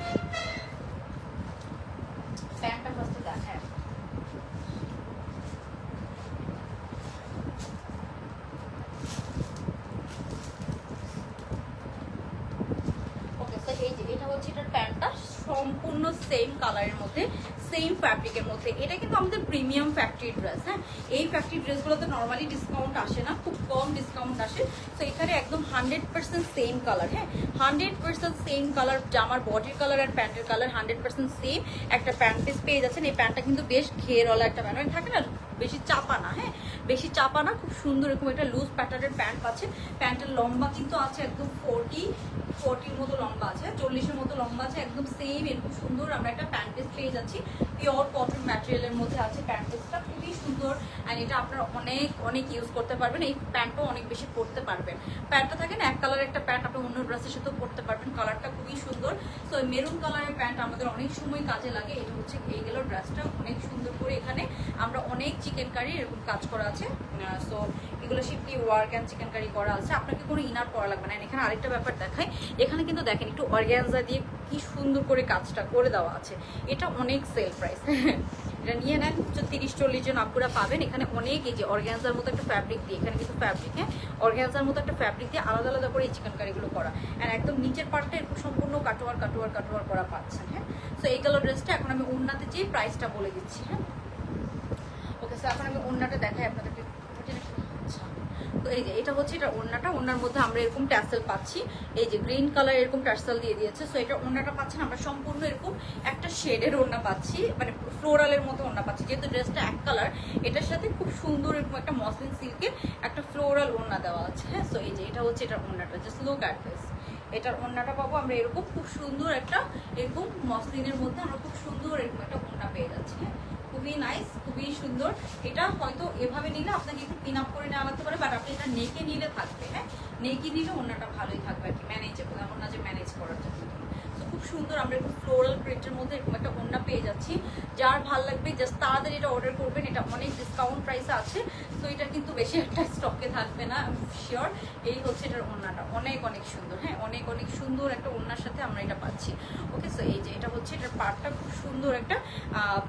প্যান্টটা ফার্স্টে দেখায়। ওকে, তো এই যে এটা হচ্ছে এটার প্যান্টটা, সম্পূর্ণ সেম কালারের মধ্যে, সেম ফ্যাব্রিকের মধ্যে। এটা কিন্তু আমাদের প্রিমিয়াম ফ্যাক্টরি ড্রেস। হ্যাঁ এই ফ্যাক্টরি ড্রেসগুলোতে নর্মালি ডিসকাউন্ট আসে না, খুব কম ডিসকাউন্ট আসে। তো এখানে একদম 100% সেম কালার। হ্যাঁ 100% সেম কালার, জামার বডির কালার আর প্যান্টের কালার 100% সেম একটা প্যান্ট পিস পেয়ে যাচ্ছেন। এই প্যান্টটা কিন্তু বেশ ঘেরওয়ালা একটা প্যান্ট, থাকে না বেশি চাপা না, হ্যাঁ বেশি চাপা না, খুব সুন্দর এরকম একটা লুজ প্যাটার্নের প্যান্ট পাচ্ছেন। প্যান্টের লম্বা কিন্তু আছে একদম 40-40 মতো লম্বা আছে, 40-এর মতো লম্বা আছে, একদম সেম এরকম সুন্দর আমরা একটা প্যান্ট পিস পেয়ে যাচ্ছি। পিওর কটন ম্যাটেরিয়ালের মধ্যে আছে প্যান্ট পিসটা, খুবই সুন্দর। অ্যান্ড এটা আপনারা অনেক অনেক ইউজ করতে পারবেন, এই প্যান্টও অনেক বেশি পরতে পারবেন। প্যান্টটা থাকে না এক কালারের একটা প্যান্ট, আপনি অন্য ড্রেসের সাথেও পরতে পারবেন, কালারটা খুবই সুন্দর। সো মেরুন কালারের প্যান্ট আমাদের অনেক সময় কাজে লাগে। এটা হচ্ছে এই গেল ড্রেসটা, অনেক সুন্দর করে এখানে আমরা অনেক চিকেন কারি এরকম কাজ করা আছে। সো এগুলো শিপলি ওয়ার্ক অ্যান্ড চিকেন কারি করা আছে, আপনাকে কোনো ইনার পরা লাগবে না। এখানে আরেকটা ব্যাপার দেখায়, এখানে কিন্তু দেখেন একটু অর্গানজা দিয়ে কি সুন্দর করে কাজটা করে দেওয়া আছে, এটা অনেক সেল প্রাইস। এটা নিয়ে নেন, 30-40 জন আপুরা পাবেন। এখানে অনেক এই যে অর্গানজার মতো একটা ফ্যাব্রিক দিয়ে, এখানে কিন্তু ফ্যাব্রিক, হ্যাঁ অর্গানজার মতো একটা ফ্যাব্রিক দিয়ে আলাদা আলাদা করে এই চিকেন কারিগুলো করা। অ্যান্ড একদম নিচের পার্টটা এরকম সম্পূর্ণ কাটোয়ার কাটোয়ার কাটোয়ার করা পাচ্ছেন। হ্যাঁ সো এই কালার ড্রেসটা এখন আমি ওড়নাতে যে প্রাইসটা বলে দিচ্ছি। হ্যাঁ ওকে, সো এখন আমি ওড়নাটা দেখাই আপনাদেরকে। তো এই যে এটা হচ্ছে এটা ওড়নাটা, ওড়নার মধ্যে আমরা এরকম ট্যাসেল পাচ্ছি, এই যে গ্রিন কালার এরকম ট্যাসেল দিয়ে দিয়েছে। সো এটা ওড়নাটা পাচ্ছেন আমরা সম্পূর্ণ এরকম একটা শেডের ওড়না পাচ্ছি, মানে ফ্লোরালের মতো ওড়না পাচ্ছি। যেহেতু ড্রেসটা এক কালার, এটার সাথে খুব সুন্দর এরকম একটা মসলিন সিল্কের একটা ফ্লোরাল ওড়না দেওয়া আছে। হ্যাঁ সো এই যে এটা হচ্ছে এটা ওড়নাটা, জাস্ট লুক অ্যাট দিস। এটার ওড়নাটা পাবো আমরা এরকম খুব সুন্দর একটা এরকম মসলিনের মধ্যে আমরা খুব সুন্দর এরকম একটা ওড়না পেয়ে যাচ্ছি। হ্যাঁ খুবই নাইস, খুবই সুন্দর। এটা হয়তো এভাবে নিলে আপনাকে একটু পিন আপ করে নেওয়া লাগতে পারে, বাট আপনি এটা নেকে নিলে থাকবে। হ্যাঁ নেকে নিলে ওড়নাটা ভালোই থাকবে আর কি, ম্যানেজেবল, এমন না যে ম্যানেজ করার জন্য। তো খুব সুন্দর আমরা এরকম ফ্লোরাল প্রিন্টের মধ্যে এরকম একটা ওড়না পেয়ে যাচ্ছি। যার ভালো লাগবে জাস্ট তাড়াতাড়ি এটা অর্ডার করবেন, এটা অনেক ডিসকাউন্ট প্রাইসে আছে। তো এটা কিন্তু বেশি একটা স্টকে থাকবে না শিওর। এই হচ্ছে এটার ওড়নাটা, অনেক অনেক সুন্দর। হ্যাঁ অনেক অনেক সুন্দর একটা ওড়নার সাথে আমরা এটা পাচ্ছি। ওকে সো এই যে এটা হচ্ছে এটার পার্টটা খুব সুন্দর একটা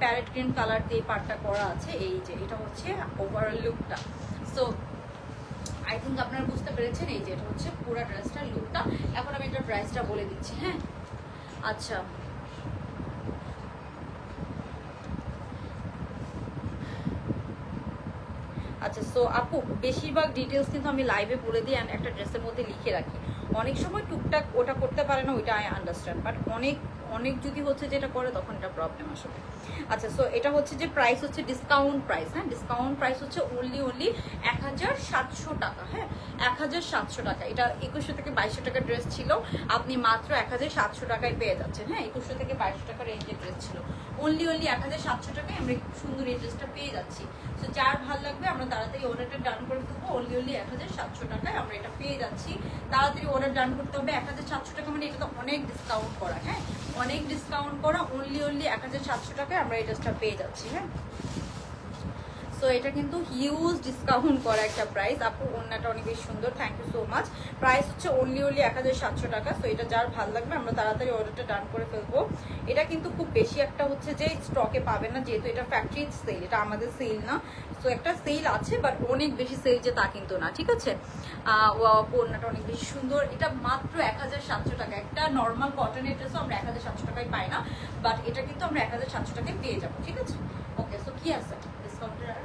প্যারেট গ্রিন কালার দিয়ে পার্টটা করা আছে। এই যে এটা হচ্ছে ওভারঅল লুকটা। সো আই থিঙ্ক আপনারা বুঝতে পেরেছেন, এই যে এটা হচ্ছে পুরো ড্রেসটার লুকটা। এখন আমি এটার প্রাইসটা বলে দিচ্ছি। হ্যাঁ আচ্ছা আচ্ছা সো আপু বেশিরভাগ ডিটেলস কিন্তু আমি লাইভে বলে দিই, অ্যান্ড একটা ড্রেসের মধ্যে লিখে রাখি। অনেক সময় টুকটাক ওটা করতে পারে না, ওইটা আই আন্ডারস্ট্যান্ড, বাট অনেক অনেক যদি হচ্ছে যেটা করে তখন এটা প্রবলেম আসবে। আচ্ছা সো এটা হচ্ছে যে প্রাইস হচ্ছে ডিসকাউন্ট প্রাইস। হ্যাঁ ডিসকাউন্ট প্রাইস হচ্ছে অনলি 1700 টাকা। হ্যাঁ 1700 টাকা। এটা 2100 থেকে 2200 টাকার ড্রেস ছিল, আপনি মাত্র 1700 টাকায় পেয়ে যাচ্ছেন। হ্যাঁ 2100 থেকে 2200 টাকার রেঞ্জের ড্রেস ছিল, অনলি 1700 টাকায় আমরা খুব সুন্দর এই ড্রেসটা পেয়ে যাচ্ছি। তো যার ভালো লাগবে আমরা তাড়াতাড়ি অর্ডারটা ডান করে ফেলবো। অনলি 1700 টাকায় আমরা এটা পেয়ে যাচ্ছি। তাড়াতাড়ি অর্ডার ডান করতে হবে। 1700 টাকা মানে এটা তো অনেক ডিসকাউন্ট করা। হ্যাঁ অনেক ডিসকাউন্ট করা, অনলি 1700 টাকায় আমরা এই ড্রেসটা পেয়ে যাচ্ছি। হ্যাঁ সো এটা কিন্তু হিউজ ডিসকাউন্ট করা একটা প্রাইস। আপু ওড়নাটা অনেক বেশি সুন্দর, thank you so much. Price হচ্ছে অনলি 1700 টাকা। সো এটা যার ভালো লাগবে আমরা তাড়াতাড়ি অর্ডারটা ডান করে ফেলবো। এটা কিন্তু খুব বেশি একটা হচ্ছে যে স্টকে পাবে না, যেহেতু এটা ফ্যাক্টরি সেল, এটা আমাদের সেল না। সো একটা সেল আছে, বাট অনেক বেশি সেল যে তা কিন্তু না, ঠিক আছে। ওড়নাটা অনেক বেশি সুন্দর, এটা মাত্র 1700 টাকা। একটা নর্মাল কটনের ড্রেসও আমরা 1700 টাকায় পাই না, বাট এটা কিন্তু আমরা 1700 টাকায় পেয়ে যাবো, ঠিক আছে। ওকে সো কি আছে ডিসকাউন্টের আর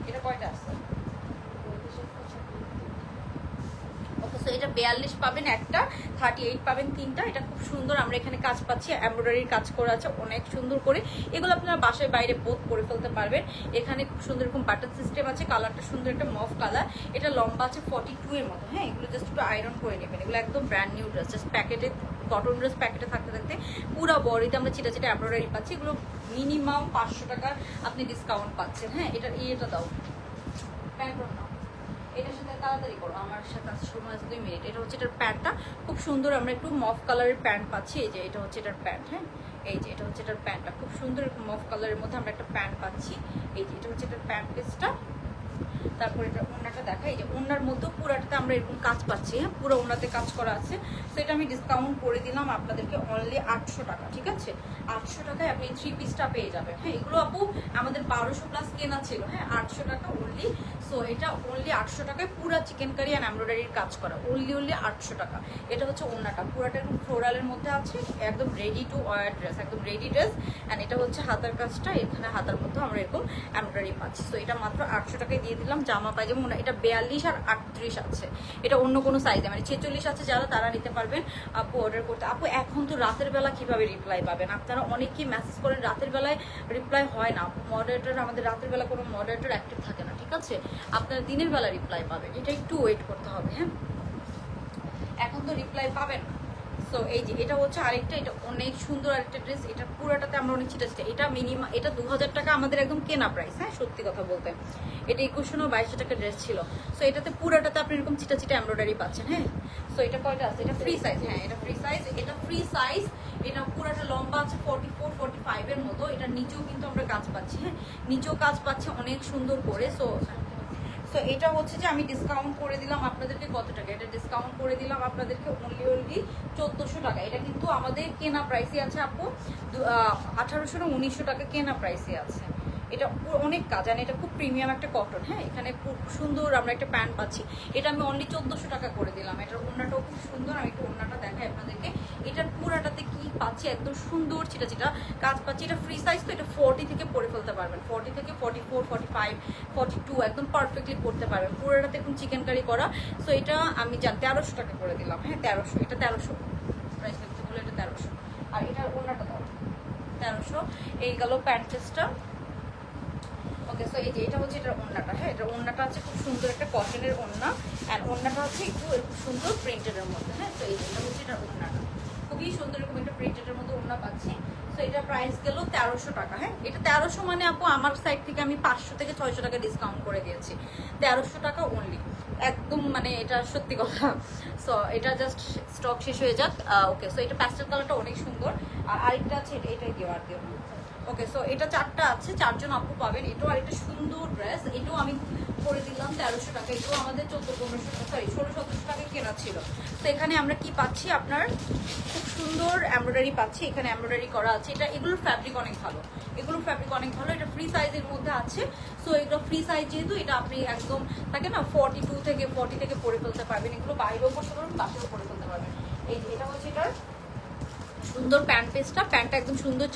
এটা কয়টা আছে? ওকে সো এটা 42 পাবেন একটা, 38 পাবেন তিনটা। এটা খুব সুন্দর, আমরা এখানে কাজ পাচ্ছি, এমব্রয়ডারির কাজ করা আছে অনেক সুন্দর করে। এগুলো আপনারা বাসায় বাইরে বোথ করে ফেলতে পারবেন। এখানে খুব সুন্দর এরকম বাটন সিস্টেম আছে, কালারটা সুন্দর একটা মফ কালার। এটা লম্বা আছে 42 এর মতো। হ্যাঁ এগুলো জাস্ট একটু আয়রন করে নেবেন। এগুলো একদম ব্র্যান্ড নিউ ড্রেস, জাস্ট প্যাকেটে কটন ড্রেস প্যাকেটে থাকতে থাকতে পুরো বডিতে আমরা চিটা চিটা এমব্রয়ডারি পাচ্ছি। এগুলো মিনিমাম 500 টাকার আপনি ডিসকাউন্ট পাচ্ছেন। হ্যাঁ এটা দাও প্যান্ট না, এটার সাথে তাড়াতাড়ি করো, আমার সাথে আছে সময় আছে 2 মিনিট। এটা হচ্ছে এটার প্যান্টটা খুব সুন্দর, আমরা একটু মফ কালারের প্যান্ট পাচ্ছি। এই যে এটা হচ্ছে এটার প্যান্ট। হ্যাঁ এই যে এটা হচ্ছে এটার প্যান্টটা খুব সুন্দর মফ কালারের মধ্যে আমরা একটা প্যান্ট পাচ্ছি। এই যে এটা হচ্ছে এটার প্যান্ট পিসটা। তারপর এটা ওড়নাটা দেখা, এই যে ওড়নার মধ্যেও পুরাটাতে আমরা এরকম কাজ পাচ্ছি। হ্যাঁ পুরো ওড়নাতে কাজ করা আছে। তো এটা আমি ডিসকাউন্ট করে দিলাম আপনাদেরকে অনলি 800 টাকা, ঠিক আছে। 800 টাকায় আপনি 3 পিসটা পেয়ে যাবেন। হ্যাঁ এগুলো আপু আমাদের 1200 প্লাস কেনা ছিল। হ্যাঁ 800 টাকা অনলি। সো এটা অনলি 800 টাকায় পুরা চিকেন কারি অ্যান্ড এমব্রয়ডারির কাজ করা, অনলি 800 টাকা। এটা হচ্ছে ওড়নাটা, পুরাটা একদম ফ্লোরালের মধ্যে আছে, একদম রেডি টু ওয়্যার ড্রেস, একদম রেডি ড্রেস। অ্যান্ড এটা হচ্ছে হাতার কাজটা, এখানে হাতার মধ্যে আমরা এরকম এমব্রয়ডারি পাচ্ছি। সো এটা মাত্র 800 টাকায় দিয়ে দিলাম। জামা পায়জামা এটা 42 আর 38 আছে, এটা অন্য কোনো সাইজে মানে 46 আছে যারা, তারা নিতে পারবেন আপু অর্ডার করতে। আপু এখন তো রাতের বেলা কিভাবে রিপ্লাই পাবেন? আপনারা অনেকেই মেসেজ করেন, রাতের বেলায় রিপ্লাই হয় না। মডারেটর আমাদের রাতের বেলা কোনো মডারেটর অ্যাক্টিভ থাকে না, ঠিক আছে? আপনারা দিনের বেলা রিপ্লাই পাবেন, এটা একটু ওয়েট করতে হবে। হ্যাঁ, এখন তো রিপ্লাই পাবেন না। সো এই যে এটা হচ্ছে আরেকটা, এটা অনেক সুন্দর আরেকটা ড্রেস। এটা পুরোটাতে আমরা অনেক ছিটা ছিটা, এটা মিনিমাম এটা 2000 টাকা আমাদের একদম কেনা প্রাইস। হ্যাঁ, সত্যি কথা বলতে এটা 2122 টাকা ড্রেস ছিল। সো এটাতে পুরোটাতে আপনি এরকম ছিটা ছিটা এমব্রয়ডারি পাচ্ছেন। হ্যাঁ, সো এটা কয়টা আছে? এটা ফ্রি সাইজ। হ্যাঁ, এটা ফ্রি সাইজ, এটা ফ্রি সাইজ। এটা পুরোটা লম্বা আছে 44 45 এর মতো। এটা নিচেও কিন্তু আমরা কাজ পাচ্ছি। হ্যাঁ, নিচেও কাজ পাচ্ছি অনেক সুন্দর করে। সো এটা হচ্ছে যে আমি ডিসকাউন্ট করে দিলাম আপনাদেরকে কত টাকা? এটা ডিসকাউন্ট করে দিলাম আপনাদেরকে অনলি 1400 টাকা। এটা কিন্তু আমাদের কেনা প্রাইসই আছে আপু 1800 না 1900 টাকা কেনা প্রাইসই আছে। এটা অনেক কাজ, আর এটা খুব প্রিমিয়াম একটা কটন। হ্যাঁ, এখানে খুব সুন্দর আমরা একটা প্যান্ট পাচ্ছি, এটা আমি অনলি 1400 টাকা করে দিলাম। এটার ওড়নাটাও খুব সুন্দর, আমি একটু ওড়নাটা দেখাই আপনাদেরকে। এটার পুরাটাতে কি পাচ্ছি? একদম সুন্দর ছিটা ছিটা কাজ পাচ্ছি। এটা ফ্রি সাইজ, তো এটা 40 থেকে পরে ফেলতে পারবেন, 40 থেকে 44 45 42 একদম পারফেক্টলি পরতে পারবেন। পুরোটাতে একদম চিকেন কারি করা। সো এটা আমি 1300 টাকা করে দিলাম। হ্যাঁ, 1300, এটা 1300 প্রাইস দেখতে বলে, এটা 1300। আর এটার ওড়নাটা দাও 1300। এই গেল প্যান্ট চেস্টটা। ওকে, সো এই যে এটা হচ্ছে এটার ওড়নাটা। হ্যাঁ, এটার ওড়নাটা আছে খুব সুন্দর একটা কটনের ওড়না, অ্যান্ড ওড়নাটা হচ্ছে একটু সুন্দর প্রিন্টেডের মধ্যে। হ্যাঁ, তো এই যে এটা হচ্ছে এটার ওড়নাটা, খুবই সুন্দর এরকম একটা প্রিন্টেডের মধ্যে ওড়না পাচ্ছি। তো এটা প্রাইস গেল 1300 টাকা। হ্যাঁ, এটা 1300 মানে আপু আমার সাইড থেকে আমি 500 থেকে 600 টাকা ডিসকাউন্ট করে দিয়েছি। 1300 টাকা অনলি, একদম মানে এটা সত্যি কথা। সো এটা জাস্ট স্টক শেষ হয়ে যাক। ওকে, সো এটা প্যাস্টেল কালারটা অনেক সুন্দর। আর আরেকটা আছে, এটাই দিও আর দিও। ওকে, সো এটা 4টা আছে, 4জন আপু পাবেন। এটাও আরেকটা সুন্দর ড্রেস, এটাও আমি করে দিলাম 1300 টাকা। এটাও আমাদের 14-1500 টাকা, সরি 16-1700 টাকা কেনা ছিল। তো এখানে আমরা কি পাচ্ছি? আপনার খুব সুন্দর এমব্রয়ডারি পাচ্ছি, এখানে এমব্রয়ডারি করা আছে। এটা এগুলোর ফ্যাব্রিক অনেক ভালো, এগুলোর ফ্যাব্রিক অনেক ভালো। এটা ফ্রি সাইজের মধ্যে আছে। সো এগুলো ফ্রি সাইজ যেহেতু, এটা আপনি একদম থাকে না 42 থেকে 40 থেকে পরে ফেলতে পারবেন। এগুলো বাইরেও পরতে পারবেন, বাসায়ও পরে ফেলতে পারবেন। এই যে এটা হচ্ছে এটার সুন্দর প্যান্ট পেজটা, প্যান্টটা একদম সুন্দর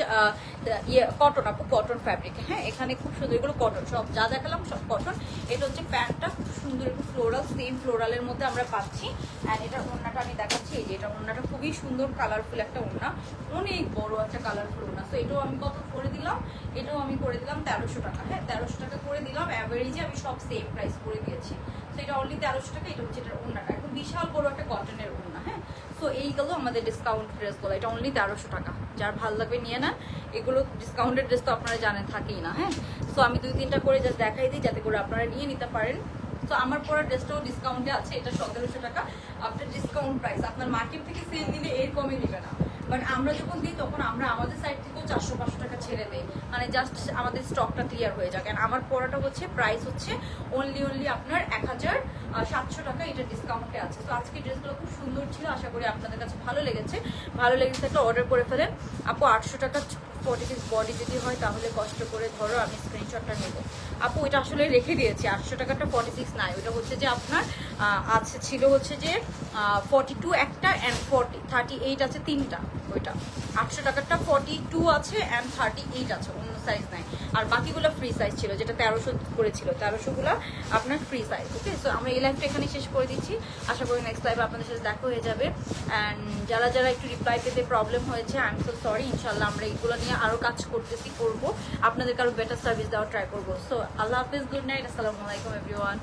কটন আপু, কটন ফ্যাব্রিক। হ্যাঁ, এখানে খুব সুন্দর, এগুলো কটন, সব যা দেখালাম সব কটন। এটা হচ্ছে প্যান্টটা খুব সুন্দর, একটু ফ্লোরাল, সেম ফ্লোরালের মধ্যে আমরা পাচ্ছি। অ্যান্ড এটার ওড়নাটা আমি দেখাচ্ছি। এই যে এটা ওড়নাটা খুবই সুন্দর কালারফুল একটা ওড়না, অনেক বড় একটা কালারফুল ওড়না। তো এটাও আমি কত করে দিলাম? এটাও আমি করে দিলাম 1300 টাকা। হ্যাঁ, 1300 টাকা করে দিলাম। অ্যাভারেজে আমি সব সেম প্রাইস করে দিয়েছি। তো এটা অনলি 1300 টাকা। এটা হচ্ছে এটার ওড়নাটা, একদম বিশাল বড় একটা কটনের ওড়না। হ্যাঁ, তো এইগুলো আমাদের ডিসকাউন্ট ড্রেসগুলো, এটা অনলি 1300 টাকা। যার ভালো লাগবে নিয়ে নেন। এগুলো ডিসকাউন্টেড ড্রেস তো আপনারা জানেন থাকেই না। হ্যাঁ, সো আমি 2-3টা করে জাস্ট দেখাই দিই যাতে করে আপনারা নিয়ে নিতে পারেন। তো আমার পরা ড্রেসটাও ডিসকাউন্টে আছে, এটা 1700 টাকা আপনার ডিসকাউন্ট প্রাইস। আপনার মার্কেট থেকে সেল দিলে এর কমে দিবে না, বাট আমরা যখন দিই তখন আমরা আমাদের সাইড থেকেও 400-500 টাকা ছেড়ে দেই, মানে জাস্ট আমাদের স্টকটা ক্লিয়ার হয়ে যায়। আমার পরাটা হচ্ছে প্রাইস হচ্ছে অনলি আপনার 1700 টাকা, এটা ডিসকাউন্টে আছে। তো আজকে ড্রেসগুলো খুব সুন্দর ছিল, আশা করি আপনাদের কাছে ভালো লেগেছে। ভালো লেগেছে একটা অর্ডার করে ফেলেন আপু। 800 টাকা 46 বডি যদি হয় তাহলে কষ্ট করে ধরো, আমি স্ক্রিনশটটা নেব আপু। এটা আসলে রেখে দিয়েছি, 800 টাকাটা 46 নাই, ওইটা হচ্ছে যে আপনার আছে ছিল হচ্ছে যে 42 একটা অ্যান্ড 38 আছে 3টা। ওইটা 800 টাকাটা 42 আছে অ্যান্ড 38 আছে, অন্য সাইজ নাই। আর বাকিগুলো ফ্রি সাইজ ছিল, যেটা 1300 করেছিল, 1300গুলো আপনার ফ্রি সাইজ। ওকে, সো আমরা এই লাইভটা এখানে শেষ করে দিচ্ছি। আশা করি নেক্সট লাইভে আপনাদের সাথে দেখা হয়ে যাবে। অ্যান্ড যারা যারা একটু রিপ্লাই পেতে প্রবলেম হয়েছে, আই এম সো সরি। ইনশাল্লাহ আমরা এইগুলো নিয়ে আরও কাজ করবো, আপনাদেরকে আরও বেটার সার্ভিস দেওয়ার ট্রাই করবো। সো আল্লাহ হাফিজ, গুড নাইট, আসসালামু আলাইকুম এভরিওয়ান।